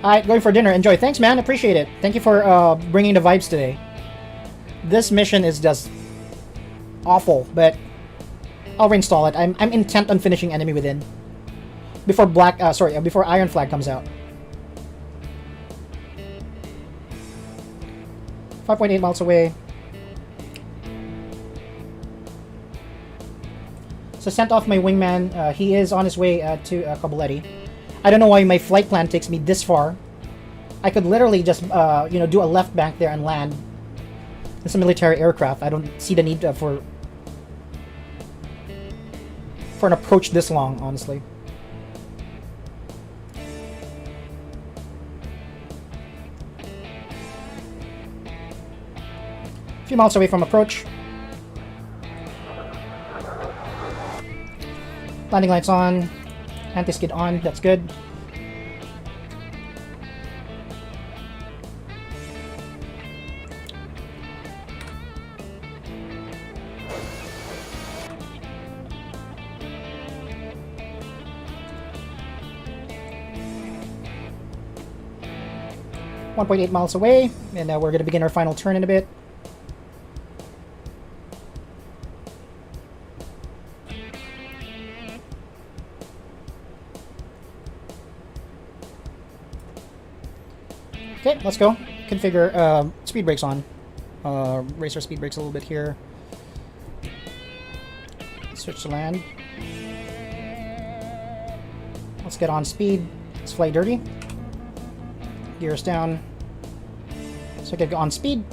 Alright, going for dinner. Enjoy. Thanks, man. Appreciate it. Thank you for bringing the vibes today. This mission is just awful, but I'll reinstall it. I'm intent on finishing Enemy Within before before Iron Flag comes out. 5.8 miles away. So sent off my wingman. He is on his way to Caballetti. I don't know why my flight plan takes me this far. I could literally just, do a left bank there and land. It's a military aircraft. I don't see the need for an approach this long, honestly. A few miles away from approach. Landing lights on. Anti-skid on. That's good. .8 miles away, and we're going to begin our final turn in a bit. Okay, let's go. Configure speed brakes on. Raise our speed brakes a little bit here. Switch to land. Let's get on speed. Let's fly dirty. Gears down. So I can go on speed.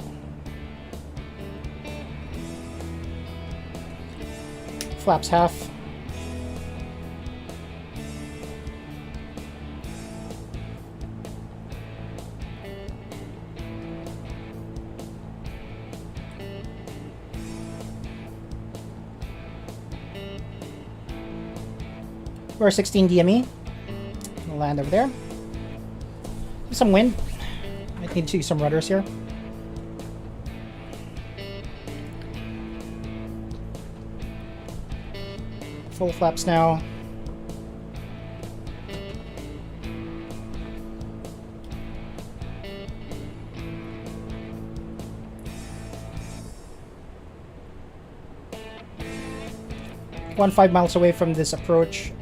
Flaps half. We're 16 DME. We'll land over there. Some wind. I need to use some rudders here. Full flaps now. One 5 miles away from this approach.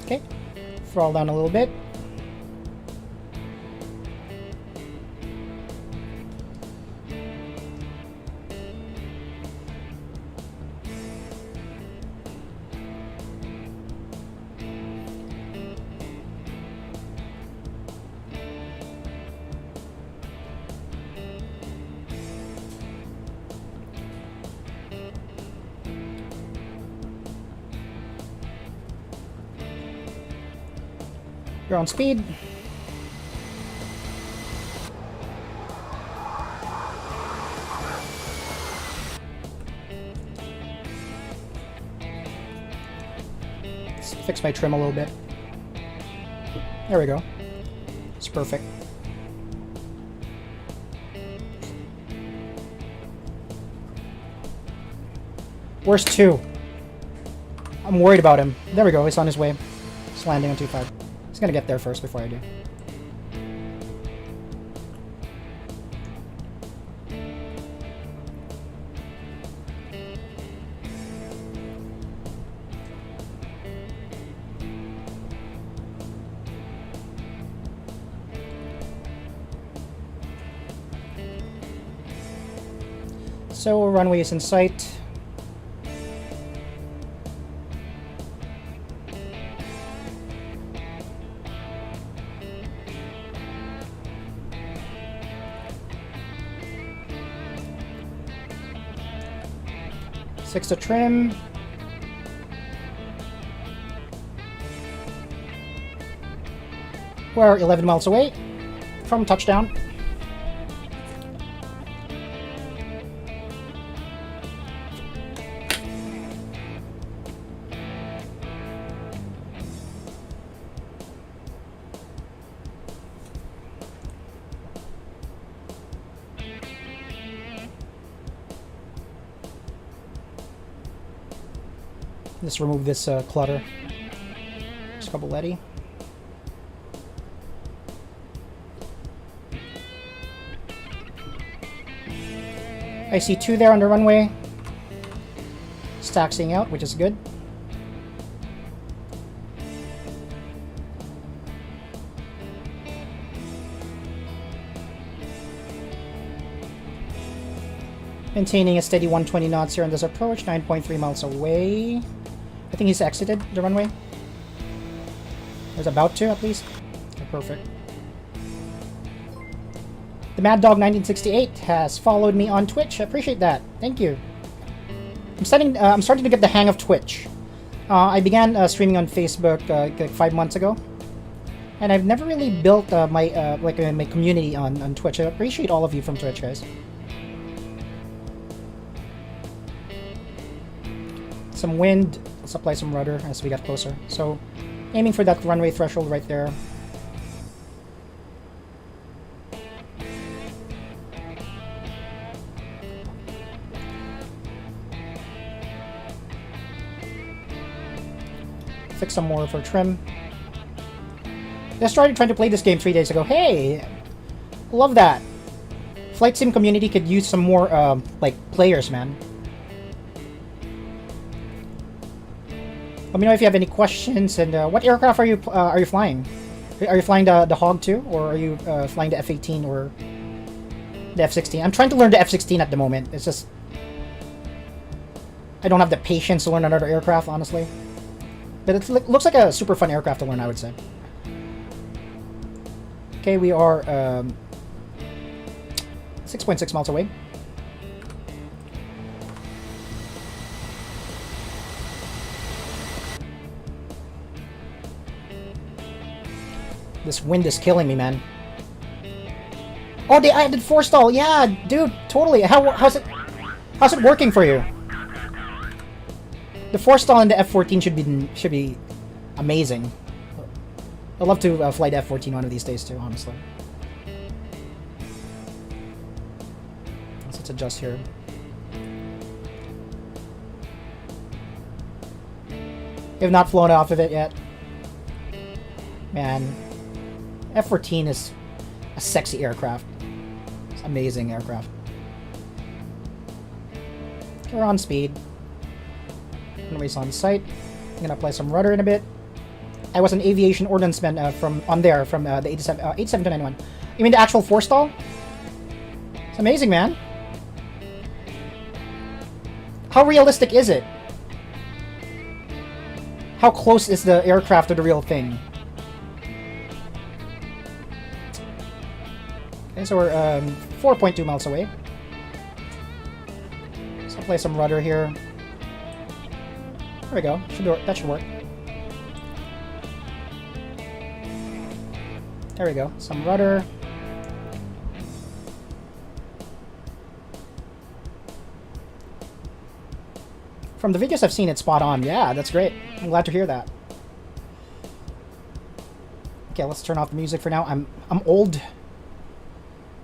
Okay, throttle down a little bit. You're on speed. Let's fix my trim a little bit. There we go. It's perfect. Where's 2? I'm worried about him. There we go. He's on his way. He's landing on 2.5. He's gonna get there first before I do. So runway is in sight. 6 to trim. We're 11 miles away from touchdown. Just remove this clutter. Just a couple Letty. I see 2 there on the runway. It's taxiing out, which is good. Maintaining a steady 120 knots here on this approach, 9.3 miles away. I think he's exited the runway. Or is about to, at least. Okay, perfect. The Mad Dog 1968 has followed me on Twitch. I appreciate that. Thank you. I'm starting to get the hang of Twitch. I began streaming on Facebook like 5 months ago, and I've never really built my my community on Twitch. I appreciate all of you from Twitch, guys. Some wind. Let's apply some rudder as we get closer. So, aiming for that runway threshold right there. Fix some more for trim. I started trying to play this game 3 days ago. Hey! Love that. Flight sim community could use some more, like, players, man. Let me know if you have any questions, and what aircraft are you flying? Are you flying the Hog too, or are you flying the F-18 or the F-16? I'm trying to learn the F-16 at the moment. It's just I don't have the patience to learn another aircraft, honestly. But it looks like a super fun aircraft to learn, I would say. Okay, we are 6.6 miles away. This wind is killing me, man. Oh, they added force stall. Yeah, dude, totally. How's it working for you? The force stall in the F-14 should be amazing. I'd love to fly the F-14 one of these days too, honestly. Let's adjust here. You have not flown off of it yet. Man. F-14 is a sexy aircraft. It's an amazing aircraft. We're on speed. Runway's on sight. I'm gonna apply some rudder in a bit. I was an aviation ordnanceman from the 87 to 91. You mean the actual force stall? It's amazing, man. How realistic is it? How close is the aircraft to the real thing? Okay, so we're 4.2 miles away. Let's apply some rudder here. There we go. That should work. There we go. Some rudder. From the videos I've seen, it's spot on. Yeah, that's great. I'm glad to hear that. Okay, let's turn off the music for now. I'm old,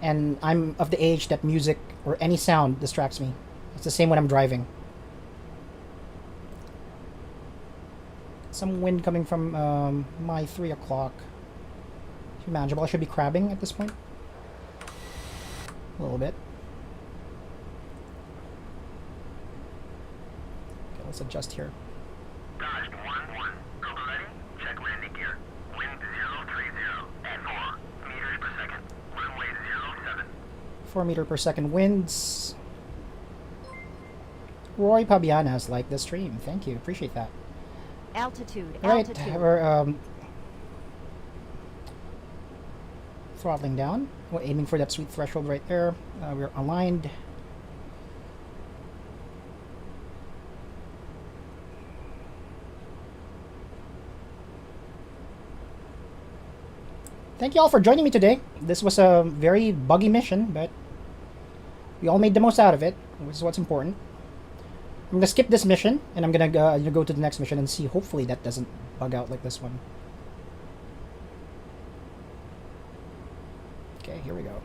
and I'm of the age that music or any sound distracts me. It's the same when I'm driving. Some wind coming from my 3 o'clock. Manageable. I should be crabbing at this point. A little bit. Okay, let's adjust here. Dodged 1-1. Go ready. Check landing gear. Wind 030 at 4 meters per second. Runway 07. 4 meter per second winds. Roy Pabiana has liked the stream. Thank you. Appreciate that. Altitude, Alright, altitude. we're throttling down. We're aiming for that sweet threshold right there. We're aligned. thank you all for joining me today. This was a very buggy mission, but we all made the most out of it, which is what's important. I'm gonna skip this mission, and I'm gonna go to the next mission and see. Hopefully that doesn't bug out like this one. Okay, here we go.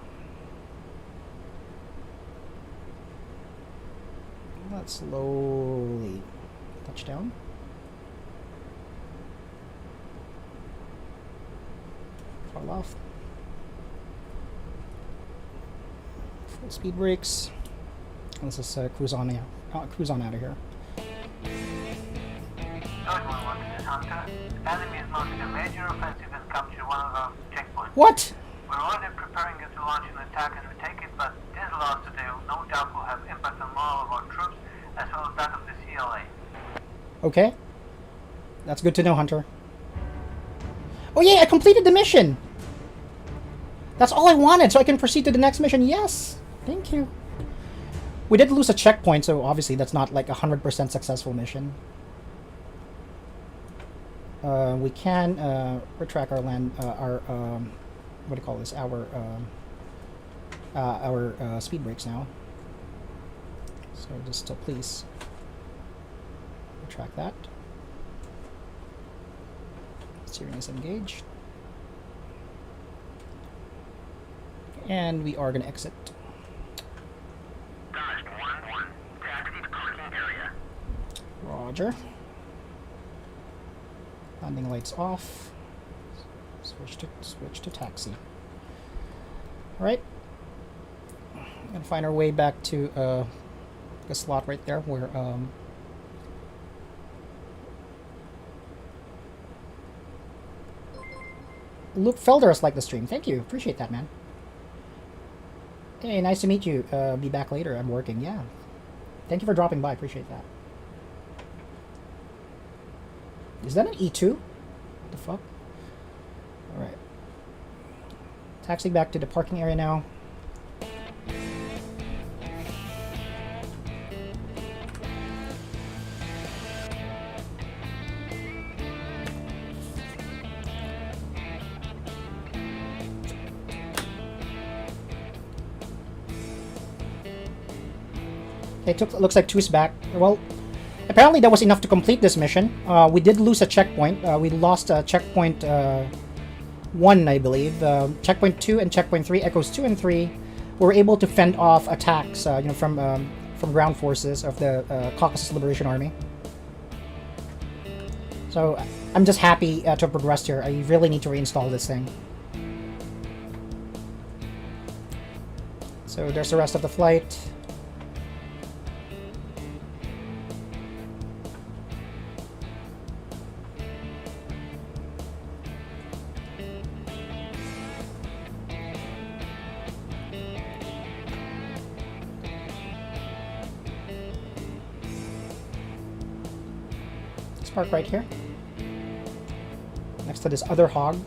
Let's slowly touch down. Fall off. Full speed brakes. Let's just cruise on out of here. North 1-1, this is Hunter. Enemy is mounting a major offensive and capture one of our checkpoints. What? We're already preparing to launch an attack and retake it, but this loss today no doubt will have impact on morale of our troops as well as that of the CLA. Okay. That's good to know, Hunter. Oh yeah, I completed the mission! That's all I wanted, so I can proceed to the next mission. Yes! Thank you. We did lose a checkpoint, so obviously that's not like a 100% successful mission. We can retract our land, what do you call this? Our speed brakes now. So just please retract that. Steering is engaged. And we are going to exit. Dodge 1-1, taxi to parking area. Roger. Landing lights off. Switch to taxi. All right. I'm gonna find our way back to the slot right there where Luke Felder has liked the stream. Thank you. Appreciate that, man. Hey, nice to meet you. Be back later. I'm working. Yeah. Thank you for dropping by. Appreciate that. Is that an E2? What the fuck? Alright. Taxiing back to the parking area now. Okay, looks like two's back. Well, apparently that was enough to complete this mission. We did lose a checkpoint. We lost checkpoint 1, I believe. Checkpoint 2 and checkpoint 3, echoes 2 and 3, were able to fend off attacks, from ground forces of the Caucasus Liberation Army. So I'm just happy to have progressed here. I really need to reinstall this thing. So there's the rest of the flight. Park right here next to this other hog.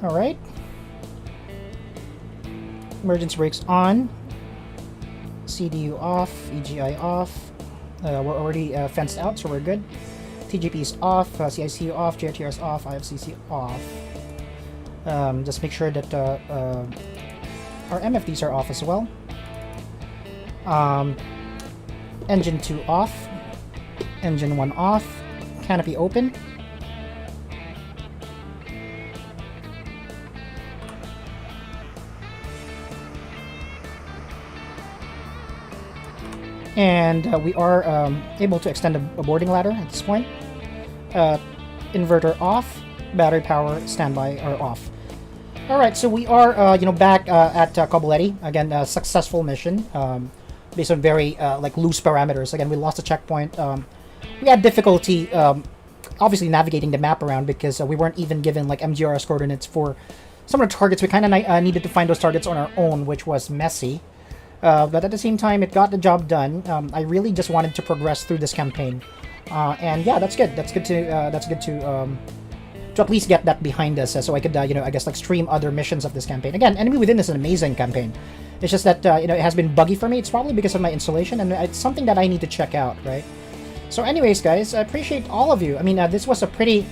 All right, emergency brakes on, CDU off, EGI off. We're already fenced out, so we're good. TGP is off, CICU off, JTRS off, IFCC off. Just make sure that our MFDs are off as well. Engine 2 off, engine 1 off, canopy open. And we are able to extend a boarding ladder at this point. Inverter off, battery power standby are off. All right, so we are back at Koboleti. Again, a successful mission based on very loose parameters. Again, we lost a checkpoint. We had difficulty obviously navigating the map around because we weren't even given MGRS coordinates for some of the targets. We kind of needed to find those targets on our own, which was messy. But at the same time, it got the job done. I really just wanted to progress through this campaign, and yeah, that's good. That's good to to at least get that behind us, so I could, you know, I guess like stream other missions of this campaign. Again, Enemy Within is an amazing campaign. It's just that, you know, it has been buggy for me. It's probably because of my installation, and it's something that I need to check out, right? So anyways, guys, I appreciate all of you. I mean, this was a pretty,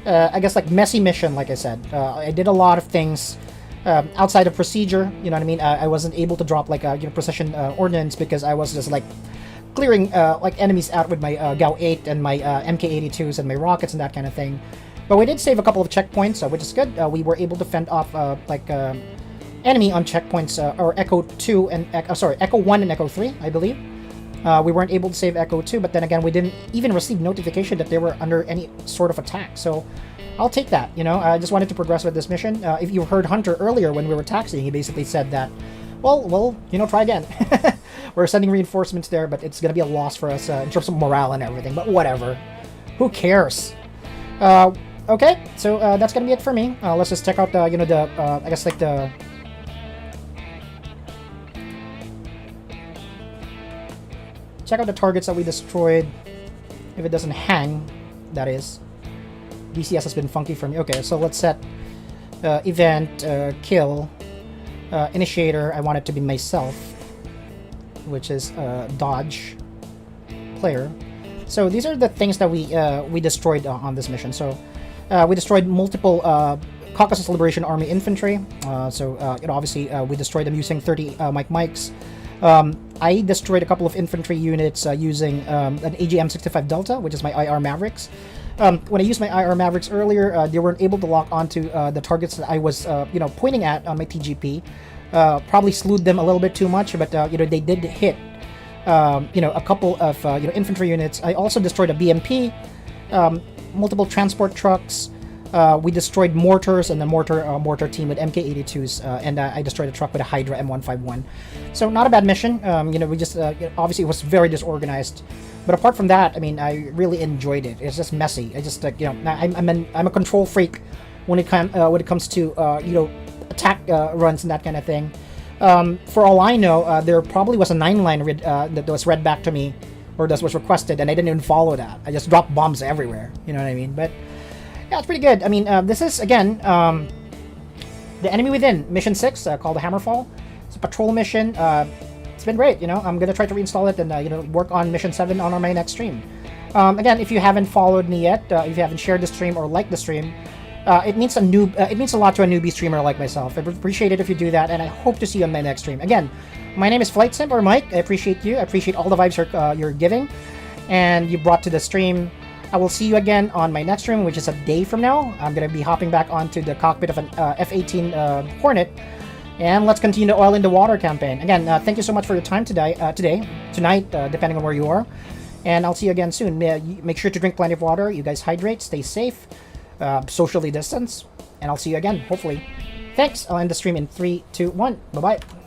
I guess, like, messy mission, like I said. I did a lot of things outside of procedure, you know what I mean? I wasn't able to drop, like, you know, precision ordnance because I was just, like, clearing, like, enemies out with my GAU 8 and my MK82s and my rockets and that kind of thing. But we did save a couple of checkpoints, which is good. We were able to fend off, like, enemy on checkpoints, or Echo 2 and Echo 1 and Echo 3, I believe. We weren't able to save Echo 2, but then again, we didn't even receive notification that they were under any sort of attack. So I'll take that, you know. I just wanted to progress with this mission. If you heard Hunter earlier when we were taxiing, he basically said that, well, you know, try again. We're sending reinforcements there, but it's going to be a loss for us in terms of morale and everything, but whatever. Who cares? Okay, so that's going to be it for me. Let's just check out, you know, the, I guess, like, the... Check out the targets that we destroyed. If it doesn't hang, that is. DCS has been funky for me. Okay, so let's set event, kill, initiator. I want it to be myself, which is dodge player. So these are the things that we destroyed on this mission. So we destroyed multiple Caucasus Liberation Army infantry. You know, obviously we destroyed them using 30 mics. I destroyed a couple of infantry units using an AGM-65 Delta, which is my IR Mavericks. When I used my IR Mavericks earlier, they weren't able to lock onto the targets that I was, you know, pointing at on my TGP. Probably slewed them a little bit too much, but you know, they did hit, you know, a couple of you know, infantry units. I also destroyed a BMP, multiple transport trucks. We destroyed mortars and the mortar team with MK82s, and I destroyed a truck with a Hydra M151. So not a bad mission. You know, we just obviously it was very disorganized, but apart from that, I mean, I really enjoyed it. It's just messy. I just you know, I'm a control freak when it comes to you know, attack runs and that kind of thing. For all I know, there probably was a 9-line that was read back to me, or that was requested, and I didn't even follow that. I just dropped bombs everywhere. You know what I mean? But yeah, it's pretty good. I mean, this is, again, the Enemy Within, Mission 6, called the Hammerfall. It's a patrol mission. It's been great, you know. I'm going to try to reinstall it and, you know, work on Mission 7 on my next stream. Again, if you haven't followed me yet, if you haven't shared the stream or liked the stream, it means a lot to a newbie streamer like myself. I'd appreciate it if you do that, and I hope to see you on my next stream. Again, my name is Flight Sim, or Mike. I appreciate you. I appreciate all the vibes you're giving and you brought to the stream. I will see you again on my next stream, which is a day from now. I'm going to be hopping back onto the cockpit of an F-18 Hornet, and let's continue the Oil in the Water campaign. Again, thank you so much for your time tonight, depending on where you are. And I'll see you again soon. Make sure to drink plenty of water. You guys hydrate, stay safe, socially distance, and I'll see you again, hopefully. Thanks. I'll end the stream in 3, 2, 1. Bye-bye.